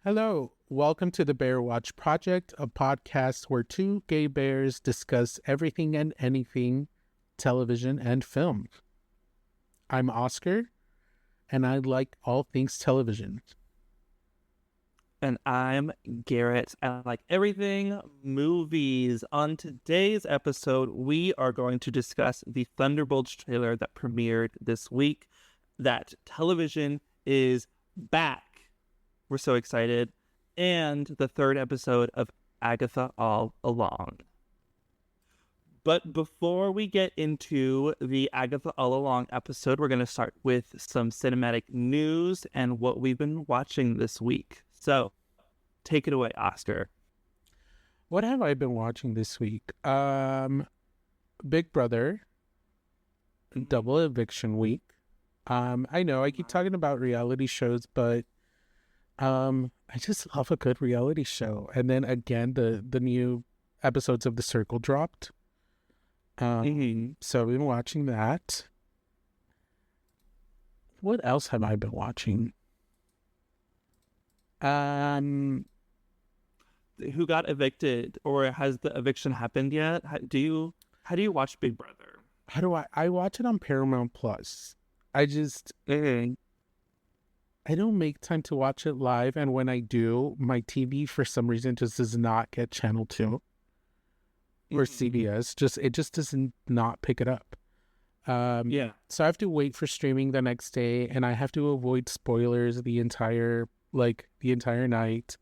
Hello, welcome to the Bear Watch Project, a podcast where two gay bears discuss everything and anything television and film. I'm Oscar, and I like all things television. And I'm Garrett. I like everything movies. On today's episode, we are going to discuss the Thunderbolts trailer that premiered this week. That television is back. We're so excited. And the third episode of Agatha All Along. But before we get into the Agatha All Along episode, we're going to start with some cinematic news and what we've been watching this week. So, take it away, Oscar. What have I been watching this week? Big Brother, Double Eviction Week. I know I keep talking about reality shows, but I just love a good reality show. And then again, the new episodes of The Circle dropped. So I've been watching that. What else have I been watching? Who got evicted, or has the eviction happened yet? How do you watch Big Brother? I watch it on Paramount Plus. I don't make time to watch it live, and when I do, my TV for some reason just does not get channel 2 or CBS. It just does not pick it up. So I have to wait for streaming the next day, and I have to avoid spoilers the entire night.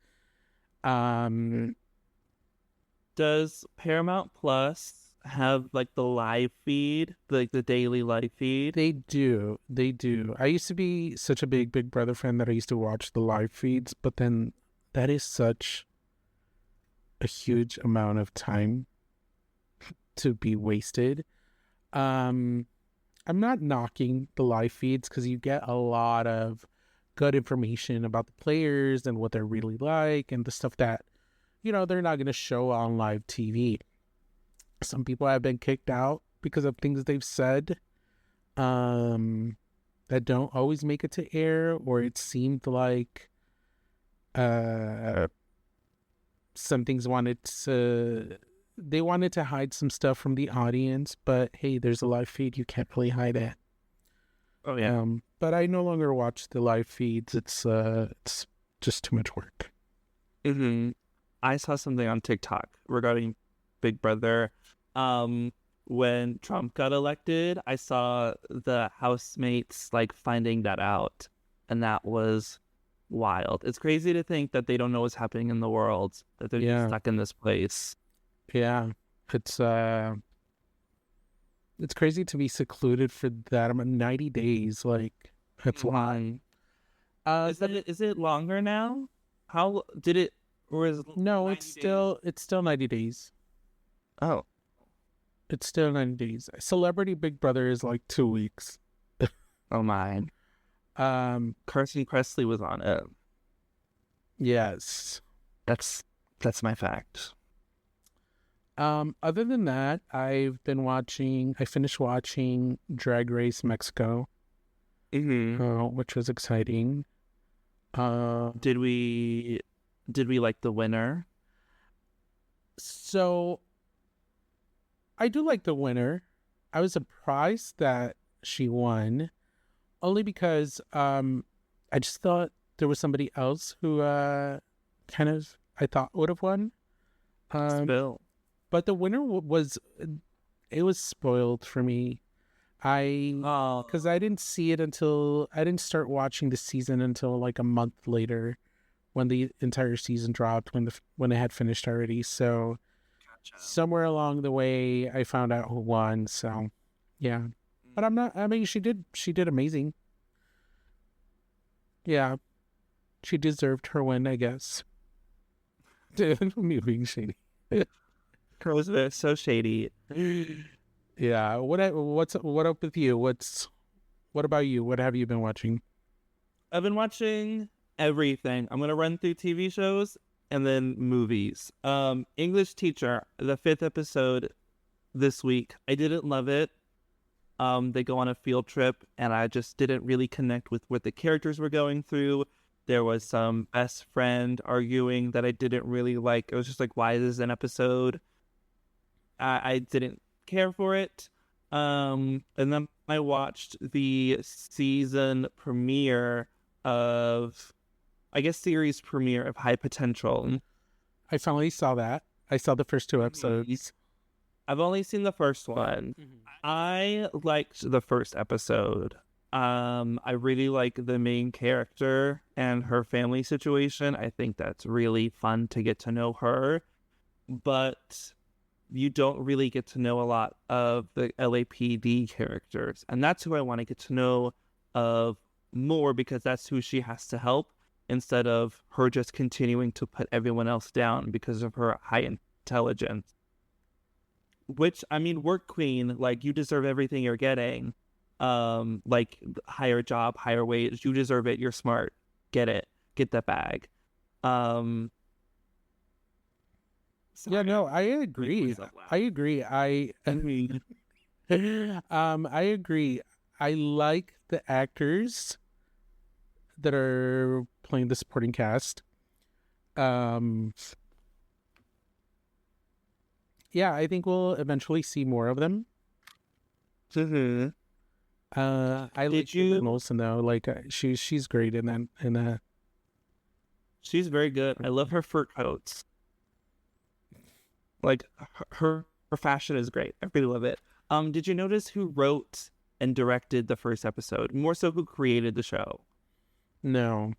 Does Paramount Plus have like the live feed, like the daily live feed? They do. I used to be such a big Brother fan that I used to watch the live feeds, but then that is such a huge amount of time to be wasted. I'm not knocking the live feeds because you get a lot of good information about the players and what they're really like and the stuff that, they're not going to show on live TV. Some people have been kicked out because of things they've said that don't always make it to air, or it seemed like some things they wanted to hide some stuff from the audience, but hey, there's a live feed, you can't really hide it. Oh yeah. But I no longer watch the live feeds. It's just too much work. I saw something on TikTok regarding Big Brother. When Trump got elected, I saw the housemates finding that out, and that was wild. It's crazy to think that they don't know what's happening in the world, that they're just stuck in this place. Yeah, it's crazy to be secluded for that amount, 90 days. That's why. Is it longer now? How did it? Or is no? It's still 90 days. Oh, it's still 90 days. Celebrity Big Brother is 2 weeks. Oh my. Carson Kressley was on it. Yes, that's my fact. Other than that, I finished watching Drag Race Mexico, which was exciting. Did we like the winner? So, I do like the winner. I was surprised that she won, only because I just thought there was somebody else who I thought would have won. Spill. But the winner was spoiled for me. Because I didn't see it I didn't start watching the season until a month later, when the entire season dropped, when it had finished already. So Gotcha. Somewhere along the way, I found out who won. So yeah, but she did amazing. Yeah, she deserved her win, I guess. Dude, me being shady. Girls, they're so shady. Yeah. What up with you? What about you? What have you been watching? I've been watching everything. I'm gonna run through TV shows and then movies. English Teacher, the 5th episode this week. I didn't love it. They go on a field trip, and I just didn't really connect with what the characters were going through. There was some best friend arguing that I didn't really like. It was just like, why is this an episode? I didn't care for it. And then I watched the season premiere of, I guess, series premiere of High Potential. I finally saw that. I saw the first 2 episodes. I've only seen the first one. I liked the first episode. I really like the main character and her family situation. I think that's really fun to get to know her. But you don't really get to know a lot of the LAPD characters. And that's who I want to get to know of more, because that's who she has to help, instead of her just continuing to put everyone else down because of her high intelligence. Which, I mean, work queen, like, you deserve everything you're getting. Like, higher job, higher wage, you deserve it, you're smart, get it, get that bag. Yeah, no, I agree. I agree. I agree. I like the actors that are playing the supporting cast. Yeah, I think we'll eventually see more of them. I like Jane Olsen though. Like, she's great in that. She's very good. I love her fur coats. Like, her fashion is great. I really love it. Did you notice who wrote and directed the first episode? More so, who created the show? No.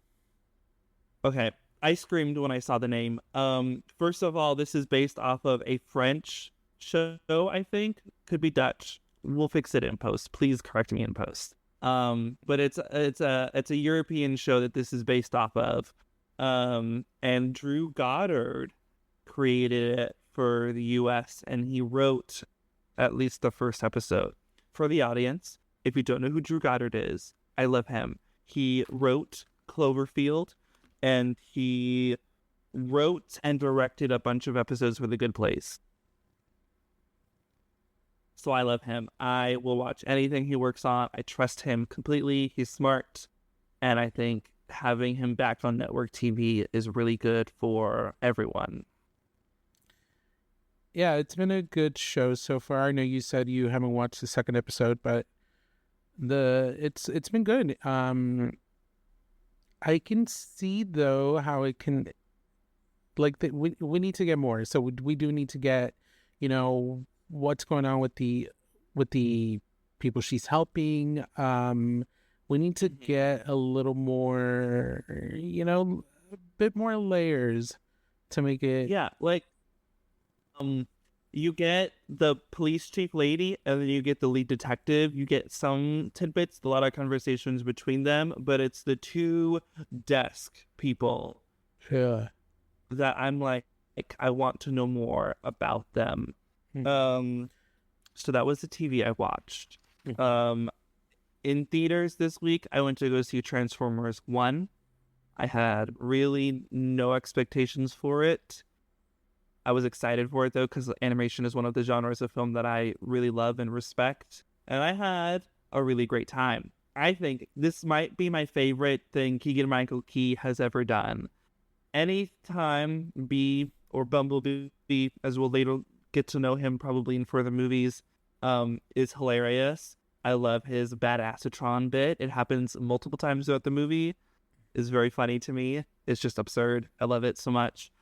Okay. I screamed when I saw the name. First of all, this is based off of a French show, I think. Could be Dutch. We'll fix it in post. Please correct me in post. But it's a European show that this is based off of. And Drew Goddard created it for the US, and he wrote at least the first episode. For the audience, if you don't know who Drew Goddard is, I love him. He wrote Cloverfield, and he wrote and directed a bunch of episodes for The Good Place. So I love him. I will watch anything he works on. I trust him completely. He's smart. And I think having him back on network TV is really good for everyone. Yeah, it's been a good show so far. I know you said you haven't watched the second episode, but it's been good. I can see though how it can, like, we need to get more. So we do need to get, what's going on with the people she's helping. We need to get a little more, a bit more layers to make it. Yeah, like, you get the police chief lady, and then you get the lead detective. You get some tidbits, a lot of conversations between them, but it's the 2 desk people that I'm like, I want to know more about them. So that was the TV I watched. In theaters this week, I went to go see Transformers 1. I had really no expectations for it. I was excited for it, though, because animation is one of the genres of film that I really love and respect. And I had a really great time. I think this might be my favorite thing Keegan-Michael Key has ever done. Anytime Bee, or Bumblebee, as we'll later get to know him probably in further movies, is hilarious. I love his Badassatron bit. It happens multiple times throughout the movie. It's very funny to me. It's just absurd. I love it so much.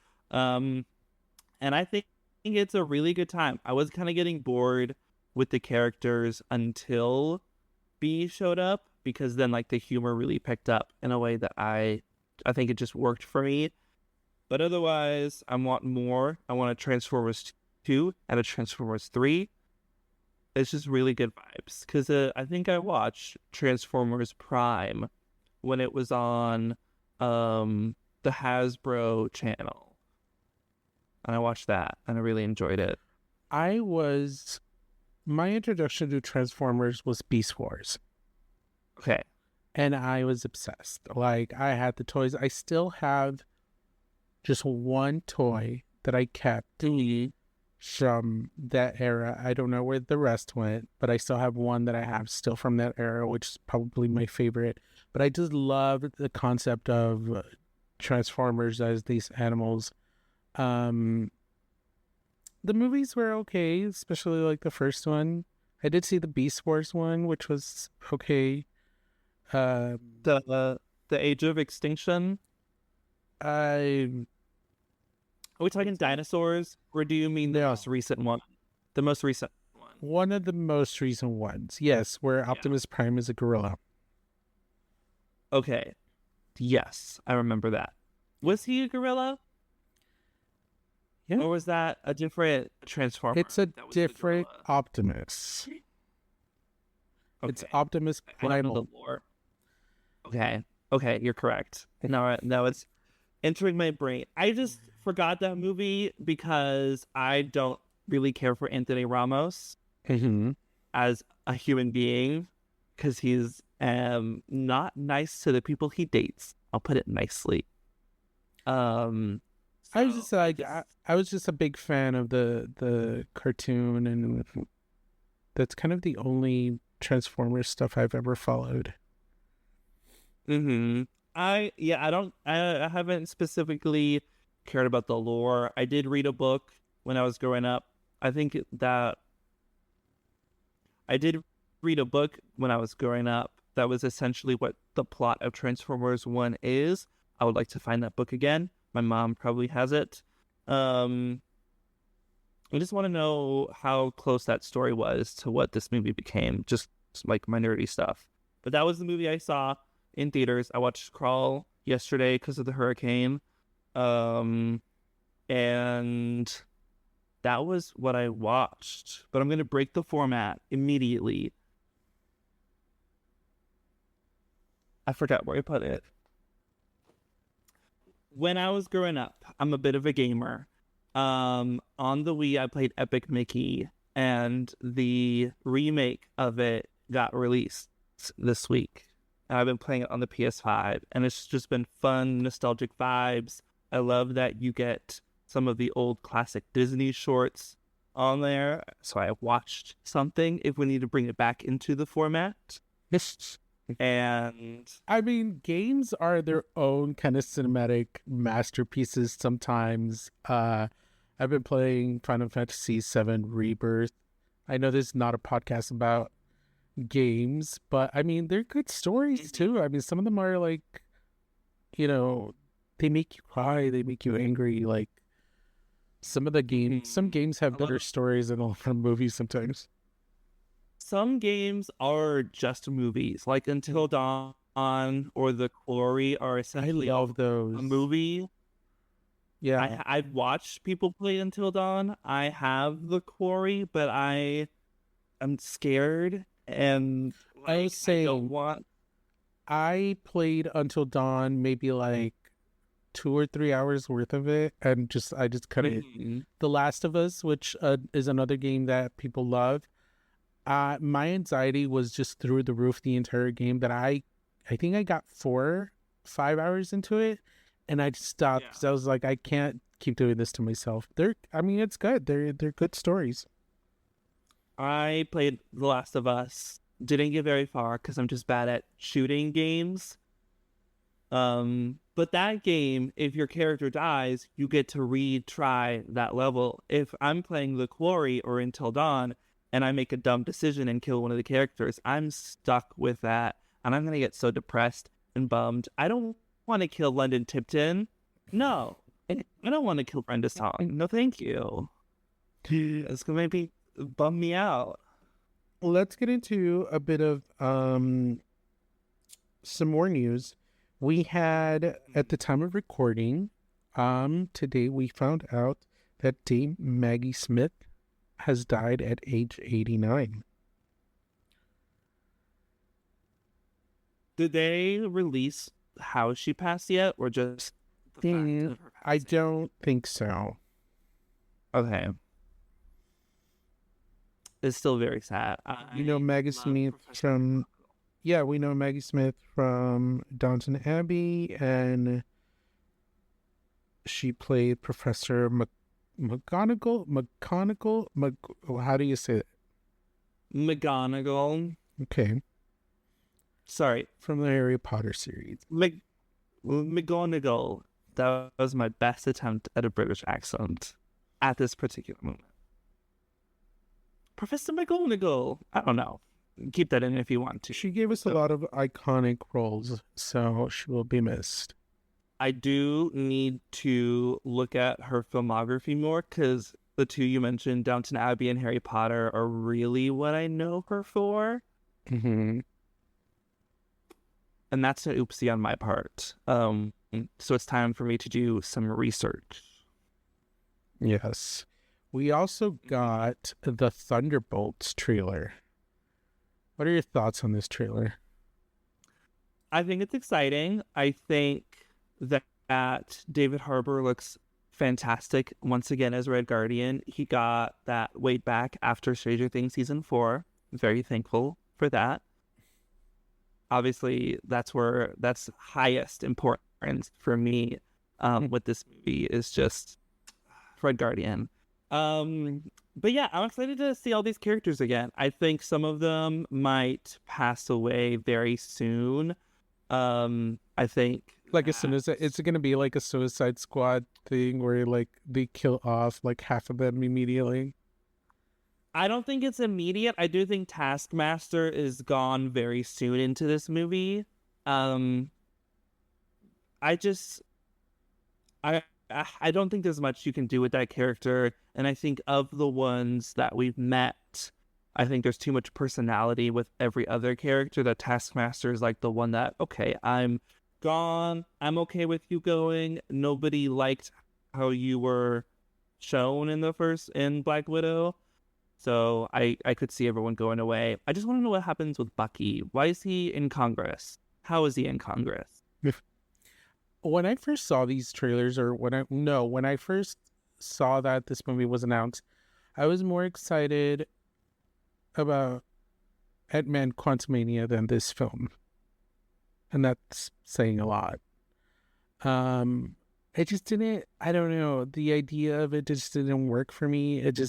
And I think it's a really good time. I was kind of getting bored with the characters until B showed up, because then, like, the humor really picked up in a way that I think it just worked for me. But otherwise, I want more. I want a Transformers 2 and a Transformers 3. It's just really good vibes, because I think I watched Transformers Prime when it was on the Hasbro channel. And I watched that, and I really enjoyed it. My introduction to Transformers was Beast Wars. Okay. And I was obsessed. Like, I had the toys. I still have just one toy that I kept from that era. I don't know where the rest went, but I still have one that I have still from that era, which is probably my favorite. But I just love the concept of Transformers as these animals. Um, the movies were okay, especially like the first one. I did see the Beast Wars one, which was okay. The Age of Extinction. I Are we talking dinosaurs, or do you mean the No. most recent one? The most recent one. One of the most recent ones, yes, where Optimus Prime is a gorilla. Okay. Yes, I remember that. Was he a gorilla? Yeah. Or was that a different Transformer? It's a that was the different gorilla? Optimus. Okay. It's Optimus I don't know Primal. the lore. Okay, you're correct. Now it's entering my brain. I just forgot that movie because I don't really care for Anthony Ramos Mm-hmm. as a human being because he's not nice to the people he dates. I'll put it nicely. I was just like, I was just a big fan of the cartoon, and that's kind of the only Transformers stuff I've ever followed. Mm-hmm. I haven't specifically cared about the lore. I did read a book when I was growing up. I think that I did read a book when I was growing up that was essentially what the plot of Transformers 1 is. I would like to find that book again. My mom probably has it. I just want to know how close that story was to what this movie became, just like my nerdy stuff. But that was the movie I saw in theaters. I watched Crawl yesterday because of the hurricane. And that was what I watched. But I'm going to break the format immediately. I forgot where I put it. When I was growing up, I'm a bit of a gamer. On the Wii, I played Epic Mickey, and the remake of it got released this week. I've been playing it on the PS5, and it's just been fun, nostalgic vibes. I love that you get some of the old classic Disney shorts on there. So I watched something if we need to bring it back into the format. And I mean, games are their own kind of cinematic masterpieces sometimes. I've been playing Final Fantasy VII Rebirth. I know this is not a podcast about games, but I mean, they're good stories too. I mean, some of them are like, they make you cry, they make you angry. Like some games have better stories than a lot of movies sometimes. Some games are just movies, like Until Dawn or The Quarry are essentially I love those. a movie. Yeah, I've watched people play Until Dawn. I have The Quarry, but I'm scared, and I would say I don't want. I played Until Dawn maybe like 2 or 3 hours worth of it, and I just couldn't. The Last of Us, which is another game that people love. My anxiety was just through the roof the entire game. That I think I got 4-5 hours into it, and I just stopped because I was like, I can't keep doing this to myself. It's good. They're good stories. I played The Last of Us. Didn't get very far because I'm just bad at shooting games. But that game, if your character dies, you get to retry that level. If I'm playing The Quarry or Until Dawn, and I make a dumb decision and kill one of the characters, I'm stuck with that, and I'm gonna get so depressed and bummed. I don't want to kill London Tipton. No, I don't want to kill Brenda Song. No, thank you. It's gonna maybe bum me out. Let's get into a bit of some more news. We had, at the time of recording, today we found out that Dame Maggie Smith has died at age 89. Did they release how she passed yet, or just the fact of her I passing? don't think so. Okay. It's still very sad. You know Maggie Smith from... Yeah, we know Maggie Smith from Downton Abbey, and she played Professor How do you say it? McGonagall. Okay, Sorry, from the Harry Potter series. McGonagall. That was my best attempt at a British accent at this particular moment. Professor McGonagall. I don't know. Keep that in if you want to. She gave us a lot of iconic roles, so she will be missed. I do need to look at her filmography more because the two you mentioned, Downton Abbey and Harry Potter, are really what I know her for. Mm-hmm. And that's an oopsie on my part. So it's time for me to do some research. Yes. We also got the Thunderbolts trailer. What are your thoughts on this trailer? I think it's exciting. I think that David Harbour looks fantastic once again as Red Guardian. He got that weight back after Stranger Things season 4. Very thankful for that. Obviously, that's highest importance for me with this movie is just Red Guardian. But yeah, I'm excited to see all these characters again. I think some of them might pass away very soon. I think Like as soon as it's going to be like a Suicide Squad thing where like they kill off like half of them immediately. I don't think it's immediate. I do think Taskmaster is gone very soon into this movie. I don't think there's much you can do with that character. And I think of the ones that we've met, I think there's too much personality with every other character. That Taskmaster is like the one that, okay, I'm gone. I'm okay with you going. Nobody liked how you were shown in Black Widow. So I could see everyone going away. I just want to know what happens with Bucky. Why is he in Congress? How is he in Congress? When I first saw these trailers, or when I first saw that this movie was announced, I was more excited about Ant-Man Quantumania than this film. And that's saying a lot. It just didn't, I don't know, the idea of it just didn't work for me. It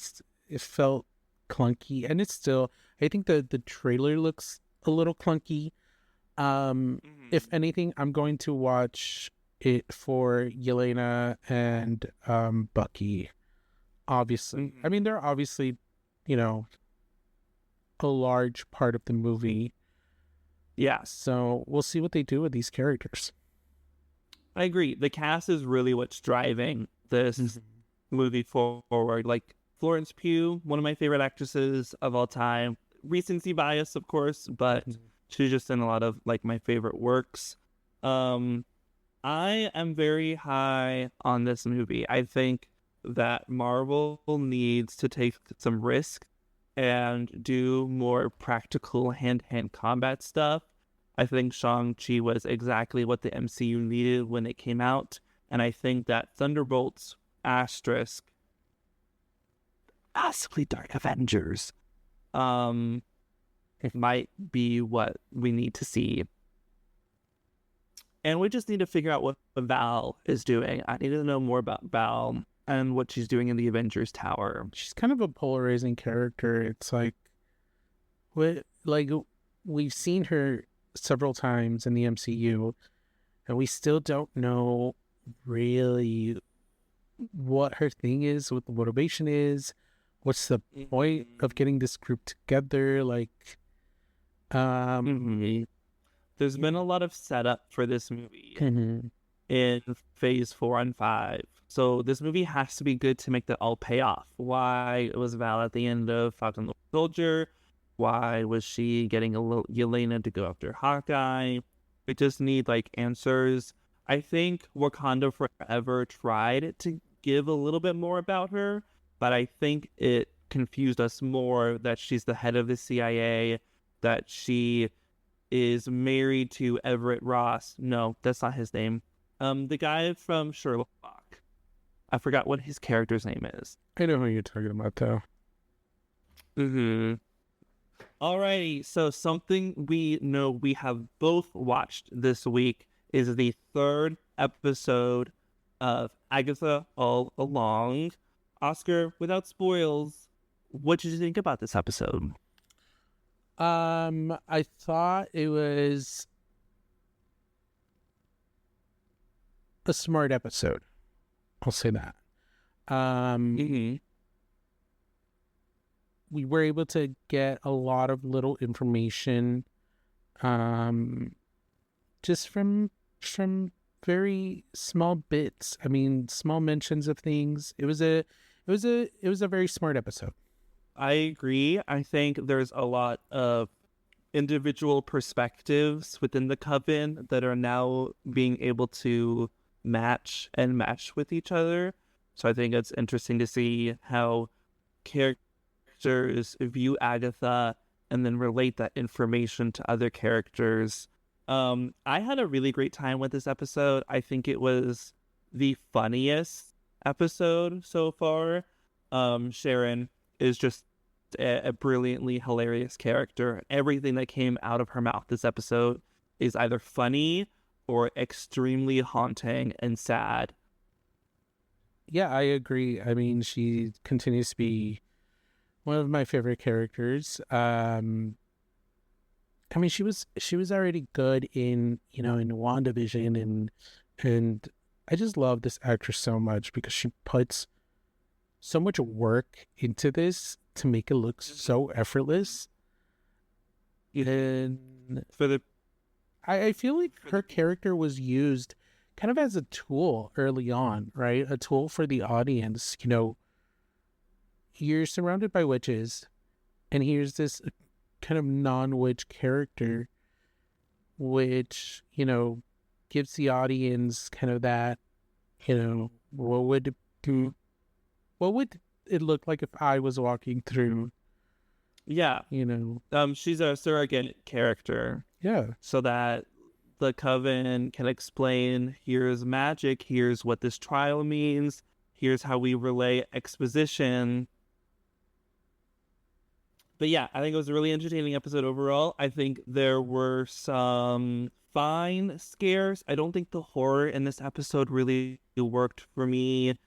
felt clunky, and it's still, I think the trailer looks a little clunky. If anything, I'm going to watch it for Yelena and Bucky, obviously. I mean, they're obviously, a large part of the movie. Yeah. So we'll see what they do with these characters. I agree. The cast is really what's driving this movie forward. Like, Florence Pugh, one of my favorite actresses of all time. Recency bias, of course, but she's just in a lot of like my favorite works. I am very high on this movie. I think that Marvel needs to take some risk and do more practical hand-to-hand combat stuff. I think Shang-Chi was exactly what the MCU needed when it came out, and I think that Thunderbolts asterisk possibly Dark Avengers it might be what we need to see. And we just need to figure out what Val is doing. I need to know more about Val and what she's doing in the Avengers Tower. She's kind of a polarizing character. It's like we've seen her several times in the MCU, and we still don't know really what her thing is, what the motivation is, what's the point of getting this group together. Like, there's been a lot of setup for this movie in phase 4 and 5. So this movie has to be good to make that all pay off. Why was Val at the end of Falcon the Soldier? Why was she getting a little Yelena to go after Hawkeye? We just need like answers. I think Wakanda Forever tried to give a little bit more about her, but I think it confused us more that she's the head of the CIA, that she is married to Everett Ross. No, that's not his name. The guy from Sherlock. I forgot what his character's name is. I know who you're talking about, though. Alrighty, so something we know we have both watched this week is the 3rd episode of Agatha All Along. Oscar, without spoils, what did you think about this episode? I thought it was a smart episode. I'll say that. Mm-hmm. We were able to get a lot of little information, just from very small bits. I mean, small mentions of things. It was a very smart episode. I agree. I think there's a lot of individual perspectives within the coven that are now being able to match with each other. So I think it's interesting to see how characters view Agatha and then relate that information to other characters. I had a really great time with this episode. I think it was the funniest episode so far. Sharon is just a brilliantly hilarious character. Everything that came out of her mouth this episode is either funny or extremely haunting and sad. Yeah, I agree. I mean, she continues to be one of my favorite characters. I mean, she was already good in WandaVision, and I just love this actress so much because she puts so much work into this to make it look so effortless. And I feel like her character was used kind of as a tool early on, right? A tool for the audience. You're surrounded by witches, and here's this kind of non-witch character, which, gives the audience kind of that, what would it look like if I was walking through? Yeah. She's a surrogate character. Yeah. So that the coven can explain, here's magic, here's what this trial means, here's how we relay exposition. But yeah, I think it was a really entertaining episode overall. I think there were some fine scares. I don't think the horror in this episode really worked for me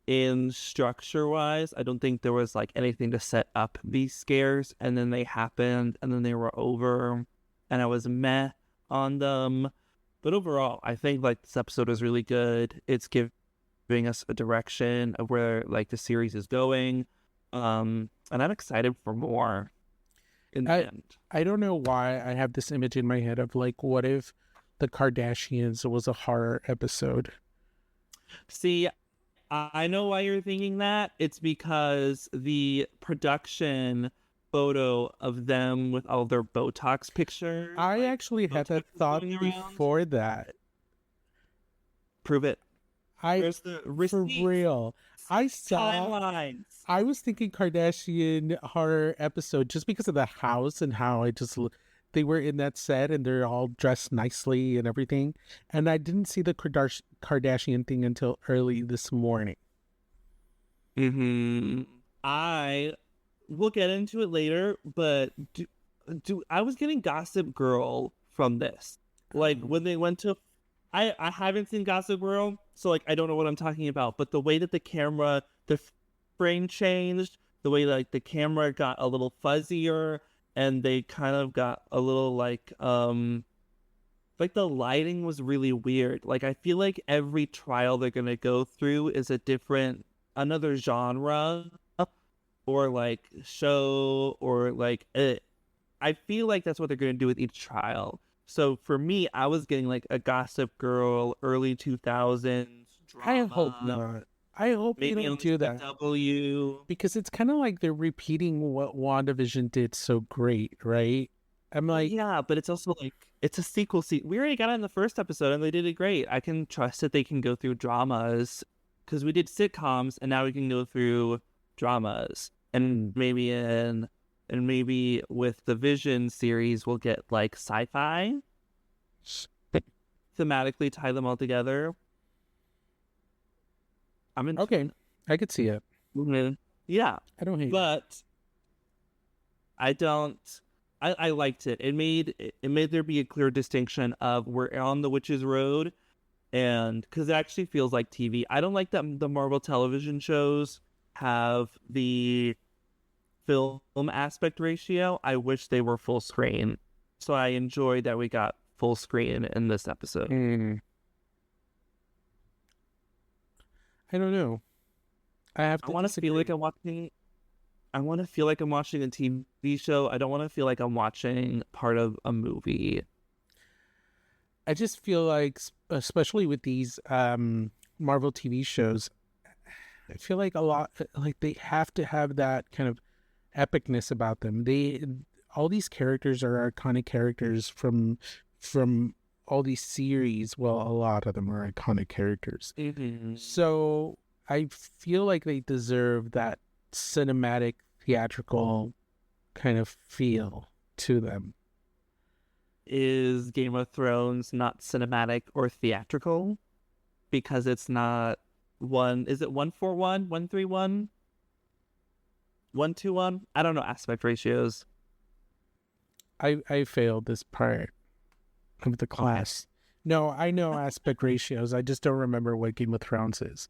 in structure-wise. I don't think there was like anything to set up these scares, and then they happened, and then they were over, and I was meh on them. But overall, I think like this episode was really good. It's giving us a direction of where like the series is going. And I'm excited for more in the end. I don't know why I have this image in my head of like, what if the Kardashians was a horror episode? See, I know why you're thinking that. It's because the production photo of them with all their Botox pictures. I actually had that thought before that. Prove it. Where's the receipts? For real. I saw timelines. I was thinking Kardashian horror episode just because of the house and how they were in that set and they're all dressed nicely and everything. And I didn't see the Kardashian thing until early this morning. I will get into it later, but I was getting Gossip Girl from this. Like when they went to, I haven't seen Gossip Girl, so like I don't know what I'm talking about. But the way that the frame changed, the way like the camera got a little fuzzier, and they kind of got a little like the lighting was really weird. Like I feel like every trial they're gonna go through is another genre, or like show, or like I feel like that's what they're gonna do with each trial. So for me, I was getting like a Gossip Girl early 2000s drama. I hope not. I hope they don't do that. Because it's kind of like they're repeating what WandaVision did so great, right? I'm like... Yeah, but it's also like, it's a sequel. We already got it in the first episode and they did it great. I can trust that they can go through dramas, because we did sitcoms and now we can go through dramas. And maybe with the Vision series, we'll get like sci-fi. Thematically tie them all together. Okay, I could see it. Yeah. I don't hate it. But I liked it. It made there be a clear distinction of we're on the witch's road, and because it actually feels like TV. I don't like that the Marvel television shows have the film aspect ratio, I wish they were full screen. So I enjoyed that we got full screen in this episode. I don't know. I want to feel like I'm watching. I want to feel like I'm watching a TV show. I don't want to feel like I'm watching part of a movie. I just feel like, especially with these Marvel TV shows, I feel like a lot, like they have to have that kind of epicness about them. All these characters are iconic characters from all these series. Well, a lot of them are iconic characters. Mm-hmm. So I feel like they deserve that cinematic, theatrical kind of feel to them. Is Game of Thrones not cinematic or theatrical? Because it's not one. Is it 1:1, 1:3:1, 1:1? I don't know aspect ratios. I failed this part of the class. No, I know aspect ratios. I just don't remember what Game of Thrones is.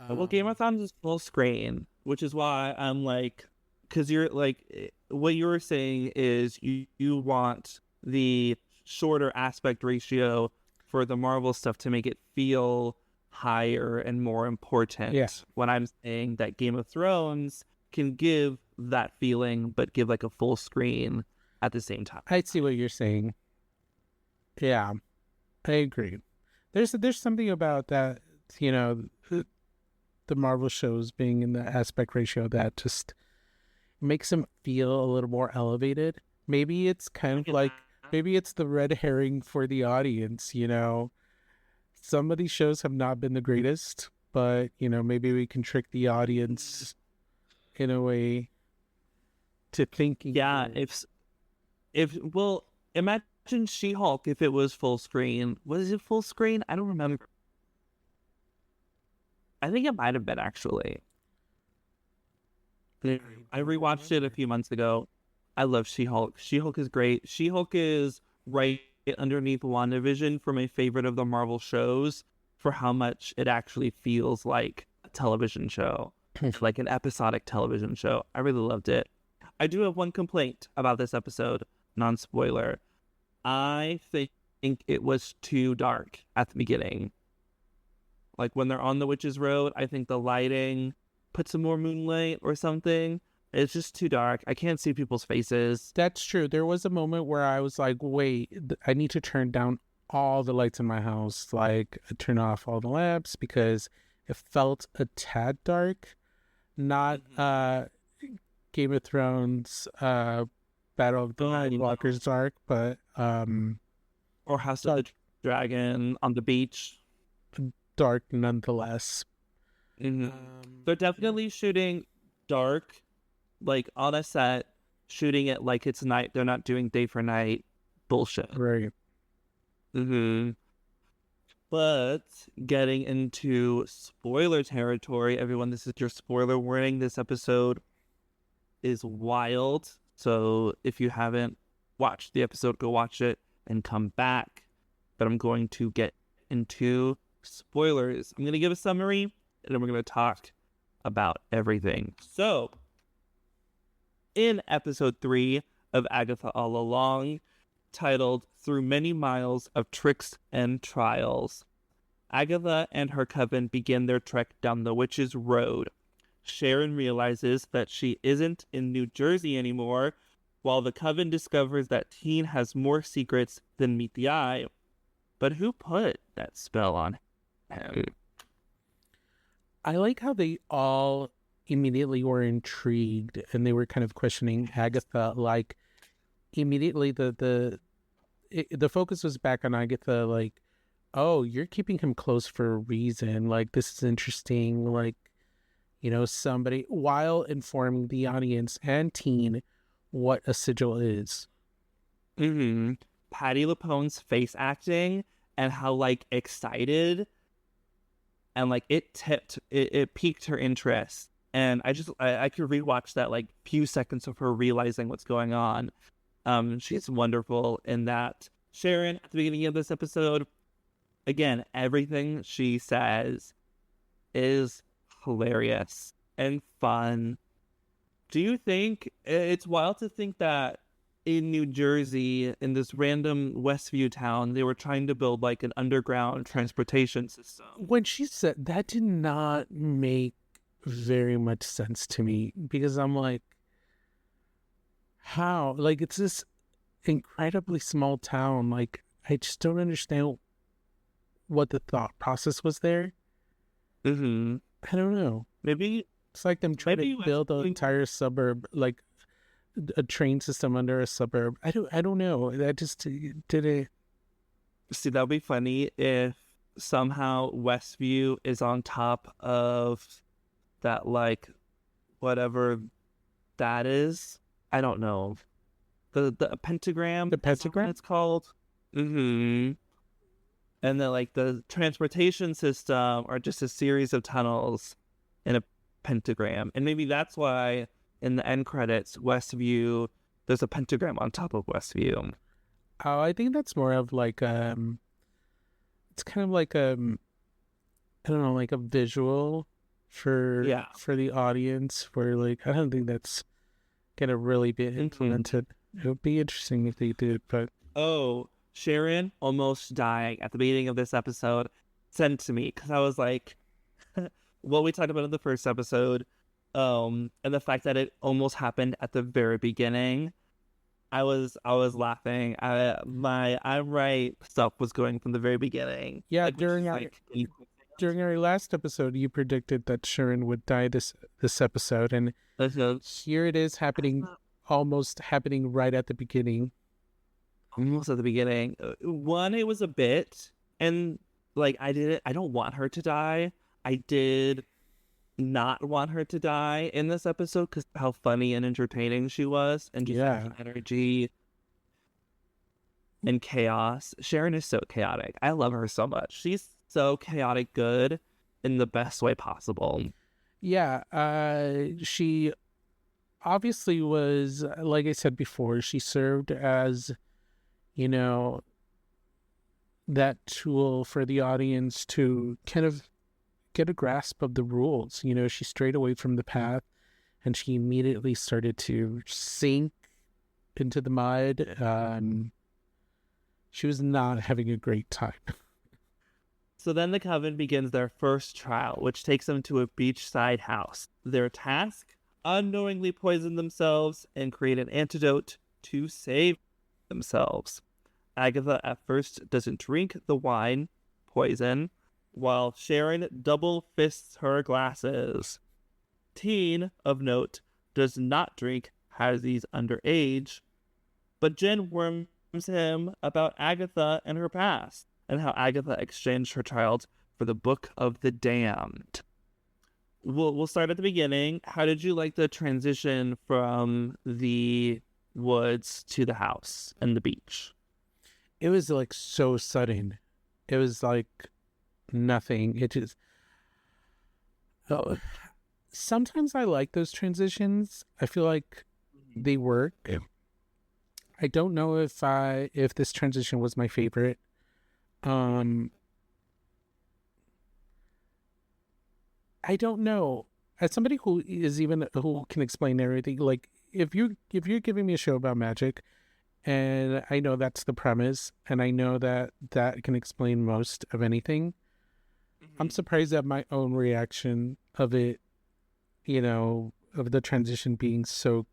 Well, Game of Thrones is full screen, which is why I'm like, because you're like, what you were saying is you want the shorter aspect ratio for the Marvel stuff to make it feel higher and more important. Yes. When I'm saying that Game of Thrones can give that feeling, but give like a full screen at the same time. I see what you're saying. Yeah, I agree. There's something about that, you know, the Marvel shows being in the aspect ratio that just makes them feel a little more elevated. Maybe it's kind of like, maybe it's the red herring for the audience, you know. Some of these shows have not been the greatest, but, you know, maybe we can trick the audience in a way to thinking. Yeah, well, imagine She-Hulk if it was full screen. Was it full screen? I don't remember. I think it might have been, actually. I rewatched it a few months ago. I love She-Hulk. She-Hulk is great. She-Hulk is right underneath WandaVision for my favorite of the Marvel shows for how much it actually feels like a television show, like an episodic television show. I really loved it. I do have one complaint about this episode, non-spoiler. I think it was too dark at the beginning. Like when they're on the Witch's Road, I think the lighting, put some more moonlight or something. It's just too dark. I can't see people's faces. That's true. There was a moment where I was like, wait, I need to turn down all the lights in my house. Like, turn off all the lamps because it felt a tad dark. Not Game of Thrones, Battle of the Night Walker's dark, but... or House of the Dragon on the beach. Dark nonetheless. Mm-hmm. They're definitely shooting dark, like on a set, shooting it like it's night. They're not doing day for night bullshit. Right. Mm-hmm. But getting into spoiler territory, everyone, this is your spoiler warning. This episode is wild. So if you haven't watched the episode, go watch it and come back. But I'm going to get into spoilers. I'm going to give a summary and then we're going to talk about everything. So, in episode 3 of Agatha All Along, titled Through Many Miles of Tricks and Trials, Agatha and her coven begin their trek down the Witch's Road. Sharon realizes that she isn't in New Jersey anymore, while the coven discovers that Teen has more secrets than meet the eye. But who put that spell on him? I like how they all immediately were intrigued and they were kind of questioning Agatha. Like, immediately the focus was back on Agatha, like, oh, you're keeping him close for a reason. Like, this is interesting. Like, you know, somebody, while informing the audience and Teen what a sigil is. Mm-hmm. Patti LuPone's face acting and how, like, excited and, like, it piqued her interest. And I could rewatch that, like, few seconds of her realizing what's going on. She's wonderful in that. Sharon, at the beginning of this episode, again, everything she says is hilarious. and fun. Do you think it's wild to think that in New Jersey, in this random Westview town, they were trying to build like an underground transportation system? When she said that, did not make very much sense to me, because I'm like, how? Like, it's this incredibly small town. Like, I just don't understand what the thought process was there. Mm-hmm. I don't know. Maybe It's like them trying maybe to build an entire suburb, like a train system under a suburb. I don't know. That just didn't. See, that would be funny if somehow Westview is on top of that, like, whatever that is. I don't know. The pentagram? The pentagram? It's called. Mm-hmm. And then, like, the transportation system are just a series of tunnels in a pentagram. And maybe that's why in the end credits, Westview, there's a pentagram on top of Westview. Oh, I think that's more of like it's kind of like I don't know, like a visual for the audience, where like I don't think that's gonna really be implemented. It would be interesting if they did, but Sharon almost dying at the beginning of this episode sent to me because I was like, what we talked about in the first episode, and the fact that it almost happened at the very beginning. I was laughing. My I'm right stuff was going from the very beginning. Yeah, like, during our last episode, you predicted that Sharon would die this episode, and here it is almost happening right at the beginning. Almost at the beginning. One, it was a bit, and like I don't want her to die. I did not want her to die in this episode because how funny and entertaining she was, and just energy and chaos. Sharon is so chaotic. I love her so much. She's so chaotic good in the best way possible. Yeah, she obviously was, like I said before, she served as, you know, that tool for the audience to kind of get a grasp of the rules. You know, she strayed away from the path and she immediately started to sink into the mud. She was not having a great time. So then the Coven begins their first trial, which takes them to a beachside house. Their task? Unknowingly poison themselves and create an antidote to save themselves. Agatha at first doesn't drink the wine, poison, while Sharon double fists her glasses. Teen, of note, does not drink as he's underage, but Jen worms him about Agatha and her past, and how Agatha exchanged her child for the Book of the Damned. We'll start at the beginning. How did you like the transition from the woods to the house and the beach? It was like so sudden. It was like nothing. It just sometimes I like those transitions. I feel like they work. Yeah. I don't know if this transition was my favorite. I don't know. As somebody who can explain everything, like if you're giving me a show about magic, and I know that's the premise, and I know that can explain most of anything, I'm surprised at my own reaction of it, you know, of the transition being so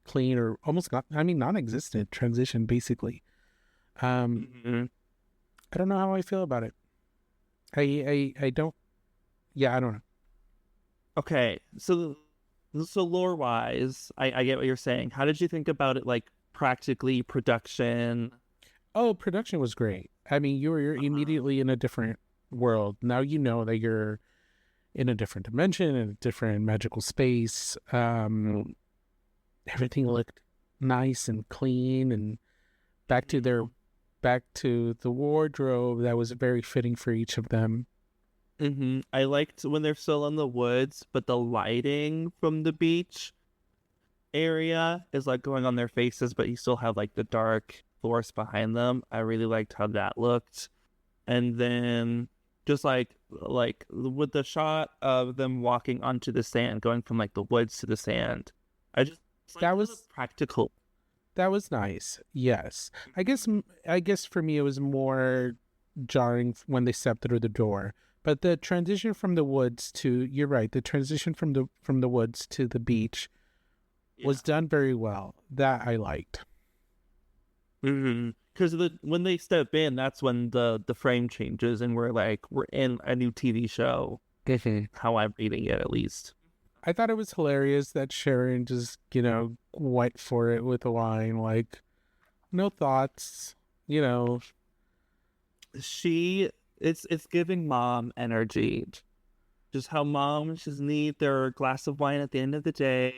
clean, or almost non-existent transition, basically. I don't know how I feel about it. I don't know. Okay, so lore-wise, I get what you're saying. How did you think about it, like, practically, production? Oh, production was great. I mean, you're immediately in a different world. Now you know that you're in a different dimension, in a different magical space. Everything looked nice and clean, and back to the wardrobe that was very fitting for each of them. I liked when they're still in the woods, but the lighting from the beach area is like going on their faces, but you still have like the dark forest behind them. I really liked how that looked. And then just like like with the shot of them walking onto the sand, going from like the woods to the sand. I just it's like That kind of was practical. that was nice. Yes. I guess for me it was more jarring when they stepped through the door. But the transition from the woods to you're right, the transition from the woods to the beach was done very well. That I liked. Because when they step in, that's when the frame changes, and we're in a new TV show. How I'm reading it, at least. I thought it was hilarious that Sharon just, went for it with a line like, no thoughts, you know. It's giving mom energy. Just how moms just need their glass of wine at the end of the day.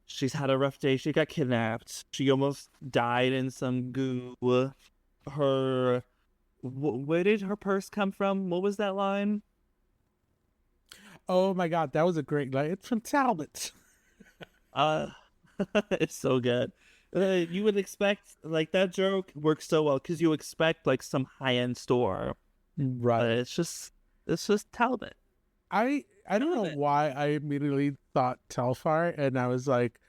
She's had a rough day. She got kidnapped. She almost died in some goo. Where did her purse come from? What was that line? Oh my God, that was a great line. It's from Talbot. Uh, it's so good. You would expect like that joke works so well because you expect like some high end store, but Right. it's just Talbot. I don't know why I immediately thought Telfar, and I was like,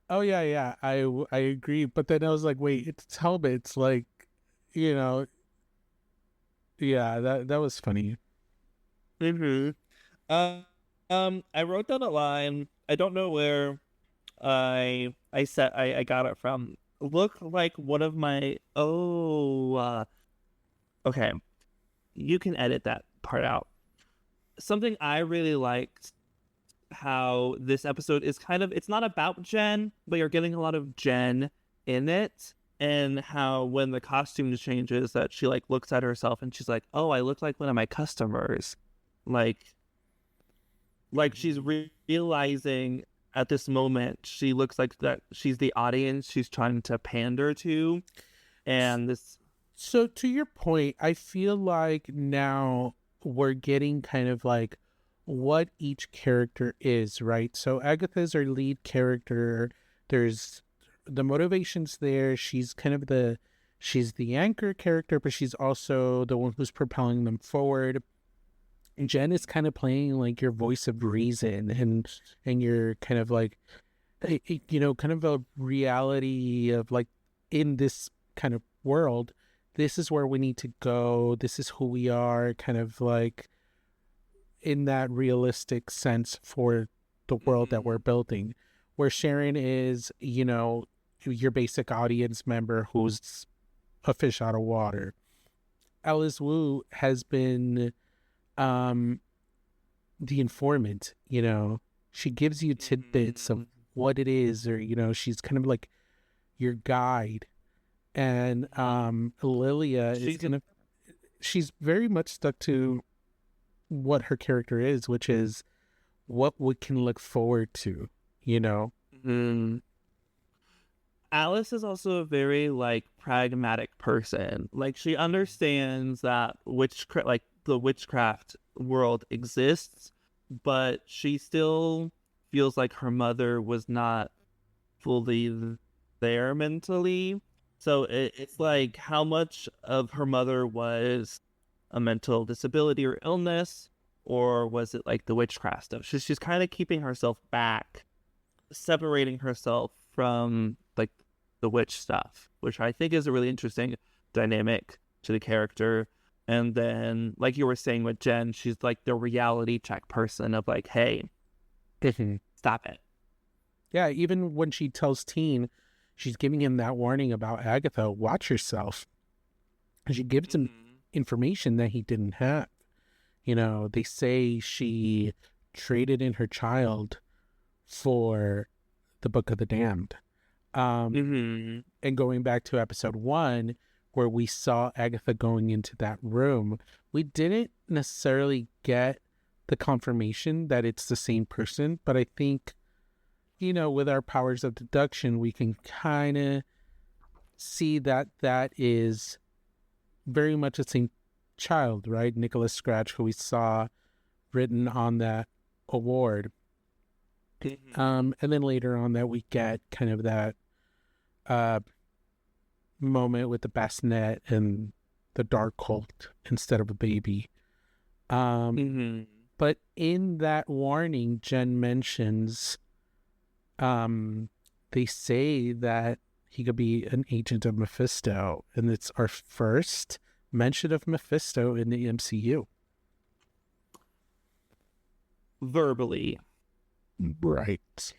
oh yeah, I agree. But then I was like, wait, it's Talbot. It's like, you know, yeah, that was funny. Mm-hmm. Uh, I wrote down a line. I don't know where I got it from. Look like one of my okay. You can edit that part out. Something I really liked how this episode is kind of it's not about Jen, but you're getting a lot of Jen in it. And how when the costume changes that she like looks at herself and she's like, oh, I look like one of my customers. Like she's realizing at this moment she looks like that she's the audience she's trying to pander to. And this So to your point, I feel like now we're getting kind of like what each character is, right? So Agatha's our lead character. There's the motivations there. She's kind of she's the anchor character, but she's also the one who's propelling them forward. Jen is kind of playing like your voice of reason and you're kind of like kind of a reality of like in this kind of world, this is where we need to go, this is who we are, kind of like in that realistic sense for the world that we're building. Where Sharon is, your basic audience member who's a fish out of water. Alice Wu has been the informant, she gives you tidbits of what it is, or she's kind of like your guide. And Lilia is she's very much stuck to what her character is, which is what we can look forward to, mm, Alice is also a very like pragmatic person. Like she understands that like the witchcraft world exists, but she still feels like her mother was not fully there mentally. So it's like how much of her mother was a mental disability or illness, or was it like the witchcraft stuff? She's kind of keeping herself back, separating herself from like the witch stuff, which I think is a really interesting dynamic to the character. And then, like you were saying with Jen, she's like the reality check person of like, hey, stop it. Yeah, even when she tells Teen, she's giving him that warning about Agatha, watch yourself. And she gives him information that he didn't have. They say she traded in her child for the Book of the Damned. And going back to episode 1, where we saw Agatha going into that room, we didn't necessarily get the confirmation that it's the same person, but I think, with our powers of deduction, we can kind of see that that is very much the same child, right? Nicholas Scratch, who we saw written on that award. And then later on that we get kind of that moment with the bassinet and the dark cult instead of a baby. Um, but in that warning, Jen mentions, they say that he could be an agent of Mephisto, and it's our first mention of Mephisto in the MCU. Verbally. Right.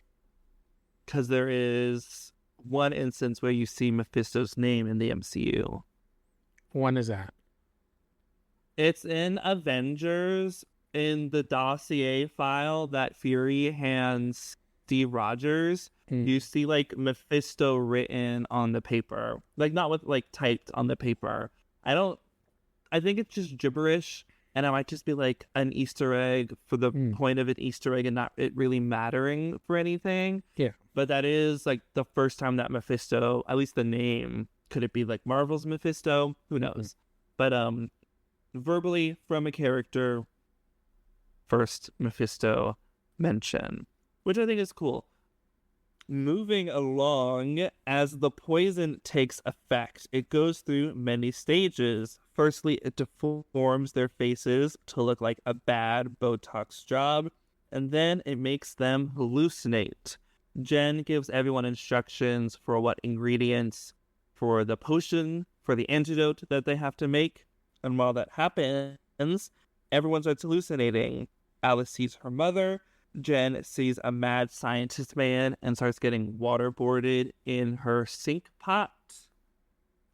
Because there is one instance where you see Mephisto's name in the MCU. When is that? It's in Avengers, in the dossier file that Fury hands Steve Rogers. You see like Mephisto written on the paper, like not with like typed on the paper. I think it's just gibberish, and it might just be like an Easter egg for the point of an Easter egg and not it really mattering for anything. Yeah. But that is like the first time that Mephisto, at least the name, could it be like Marvel's Mephisto? Who knows? But verbally from a character, first Mephisto mention, which I think is cool. Moving along, as the poison takes effect, it goes through many stages. Firstly, it deforms their faces to look like a bad Botox job, and then it makes them hallucinate. Jen gives everyone instructions for what ingredients for the potion, for the antidote that they have to make, and while that happens, everyone starts hallucinating. Alice sees her mother. Jen sees a mad scientist man and starts getting waterboarded in her sink pot.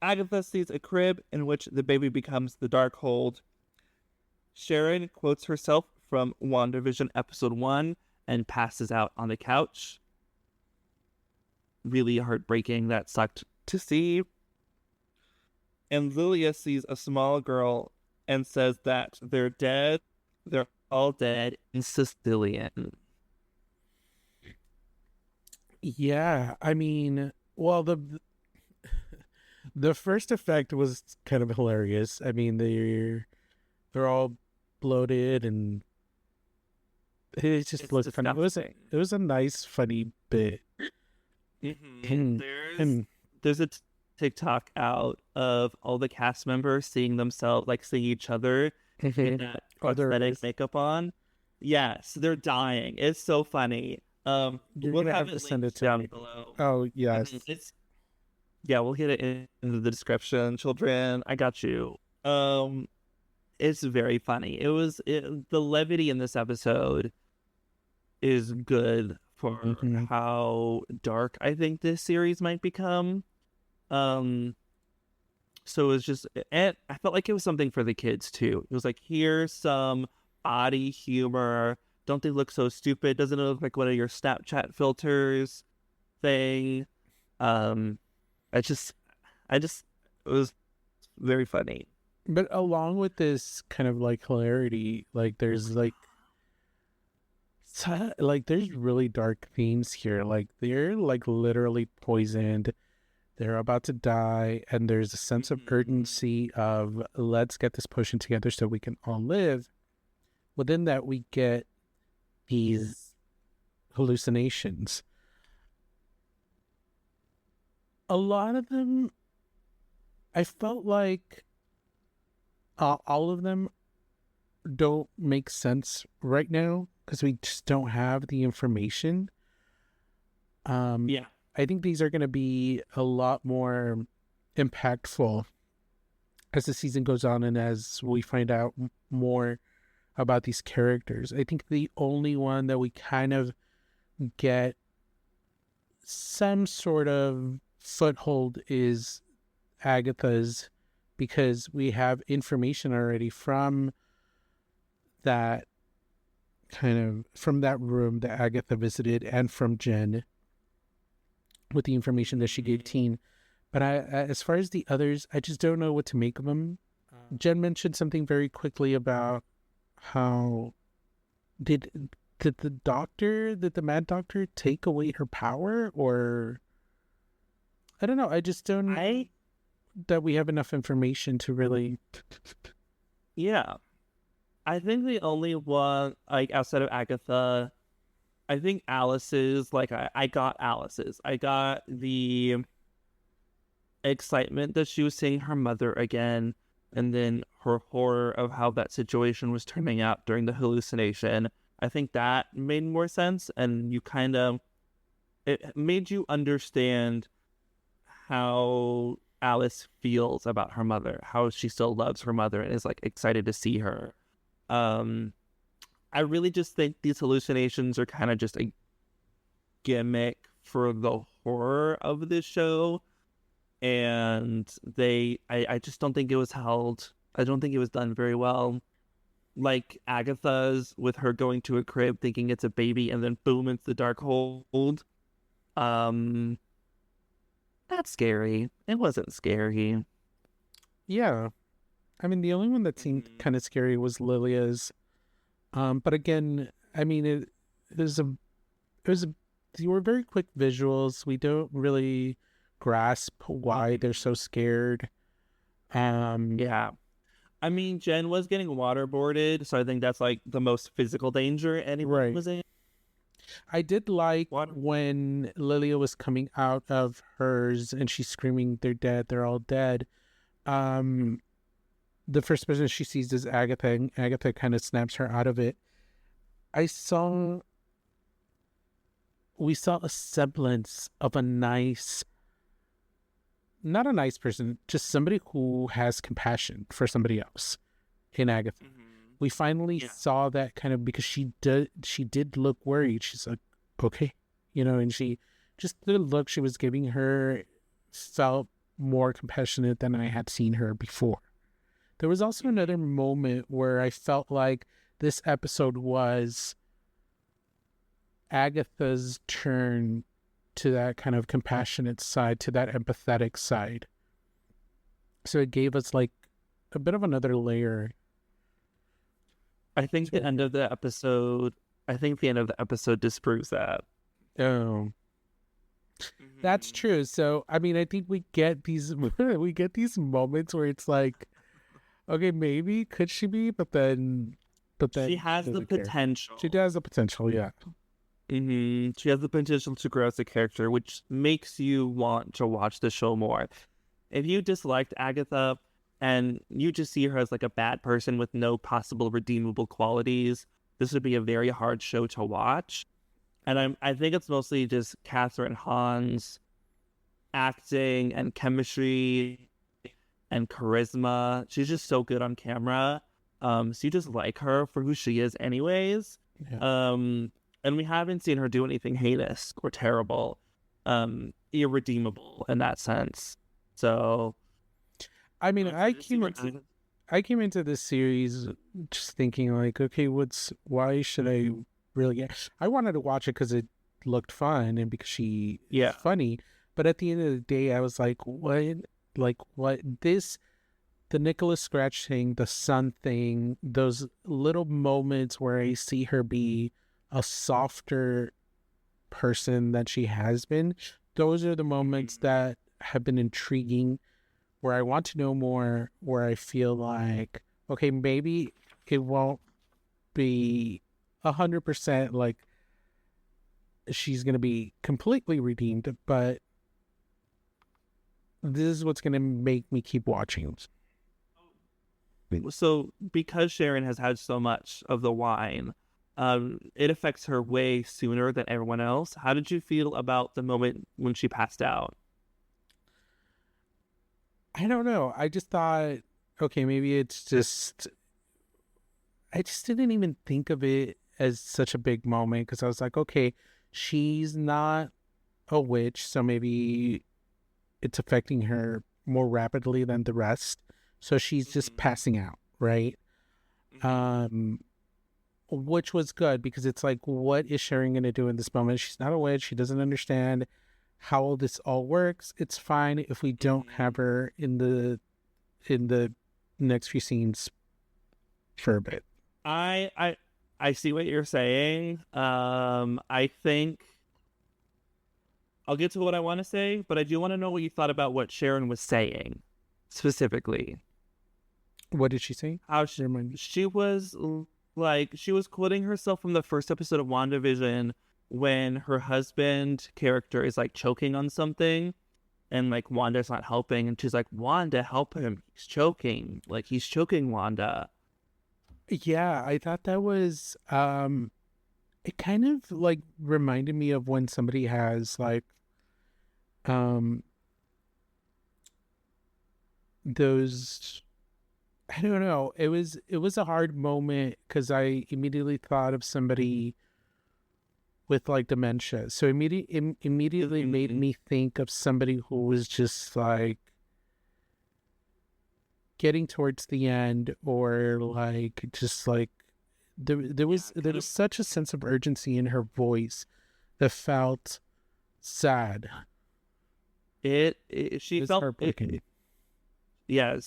Agatha sees a crib in which the baby becomes the Darkhold. Sharon quotes herself from WandaVision episode 1 and passes out on the couch. Really heartbreaking. That sucked to see. And Lilia sees a small girl and says that they're dead. They're all dead in Sicilian. Yeah, I mean, well, the first effect was kind of hilarious. I mean, they're all bloated and it just looked funny. It was a nice, funny bit. There's a TikTok out of all the cast members seeing themselves, like seeing each other with that prosthetic makeup on. Yes, they're dying. It's so funny. You're gonna have to send it to down me. below. Oh yes. We'll get it in the description. Children, I got you. It's very funny. The levity in this episode is good for how dark I think this series might become. So it's just, and I felt like it was something for the kids too. It was like, here's some body humor. Don't they look so stupid? Doesn't it look like one of your Snapchat filters thing? It was very funny. But along with this kind of like hilarity, like there's there's really dark themes here. Like they're like literally poisoned. They're about to die, and there's a sense of urgency of let's get this potion together so we can all live. Within that, we get these hallucinations. A lot of them, I felt like all of them don't make sense right now because we just don't have the information. I think these are going to be a lot more impactful as the season goes on and as we find out more about these characters. I think the only one that we kind of get some sort of foothold is Agatha's, because we have information already from that from that room that Agatha visited and from Jen with the information that she gave Teen. But as far as the others, I just don't know what to make of them. Jen mentioned something very quickly about how did the mad doctor take away her power, or I don't know. I just don't that we have enough information to really. Yeah. I think the only one, like, outside of Agatha, I think Alice's, like, I got Alice's. I got the excitement that she was seeing her mother again, and then her horror of how that situation was turning out during the hallucination. I think that made more sense, and it made you understand how Alice feels about her mother, how she still loves her mother and is like excited to see her. I really just think these hallucinations are kind of just a gimmick for the horror of this show, and I just don't think it was held. I don't think it was done very well. Like Agatha's, with her going to a crib thinking it's a baby, and then boom, it's the dark hold. That's scary. It wasn't scary. Yeah. I mean, the only one that seemed kind of scary was Lilia's. But again, I mean, it was they were very quick visuals. We don't really grasp why they're so scared. Yeah. I mean, Jen was getting waterboarded, so I think that's like the most physical danger anyone was in. I did like when Lilia was coming out of hers and she's screaming, "They're dead, they're all dead." The first person she sees is Agatha, and Agatha kind of snaps her out of it. We saw a semblance of not a nice person, just somebody who has compassion for somebody else in Agatha. We finally saw that kind of, because she did look worried. She's like, okay, and she, just the look she was giving her felt more compassionate than I had seen her before. There was also another moment where I felt like this episode was Agatha's turn to that kind of compassionate side, to that empathetic side. So it gave us like a bit of another layer. I think the end of the episode disproves that. Oh, that's true. So, I mean, I think we get these moments where it's like, okay, maybe could she be, but then she has the potential. She does the potential, yeah. She has the potential to grow as a character, which makes you want to watch the show more. If you disliked Agatha and you just see her as like a bad person with no possible redeemable qualities, this would be a very hard show to watch. And I think it's mostly just Catherine Hahn's acting and chemistry and charisma. She's just so good on camera. So you just like her for who she is anyways. Yeah. And we haven't seen her do anything heinous or terrible, irredeemable in that sense. So, I mean, I came into this series just thinking like, okay, why should I really? I wanted to watch it because it looked fun and because she's funny. But at the end of the day, I was like, what? Like, what? The Nicholas Scratch thing, the sun thing, those little moments where I see her be a softer person than she has been, those are the moments that have been intriguing, where I want to know more, where I feel like, okay, maybe it won't be 100% like she's going to be completely redeemed, but this is what's going to make me keep watching. So because Sharon has had so much of the wine, it affects her way sooner than everyone else. How did you feel about the moment when she passed out? I don't know. I just thought, okay, maybe it's just, I just didn't even think of it as such a big moment, because I was like, okay, she's not a witch, so maybe it's affecting her more rapidly than the rest. So she's just passing out, right? Which was good, because it's like, what is Sharon going to do in this moment? She's not a witch. She doesn't understand how this all works. It's fine if we don't have her in the next few scenes for a bit. I see what you're saying. I think I'll get to what I want to say, but I do want to know what you thought about what Sharon was saying specifically. What did she say? She was quoting herself from the first episode of WandaVision when her husband character is like choking on something, and like Wanda's not helping, and she's like, Wanda, help him, he's choking, like he's choking Wanda. Yeah, I thought that was it kind of like reminded me of when somebody has like um those, I don't know, it was a hard moment because I immediately thought of somebody with like dementia. So immediately made me think of somebody who was just like getting towards the end, or like just like there was such a sense of urgency in her voice that felt sad. She It's felt heartbreaking. it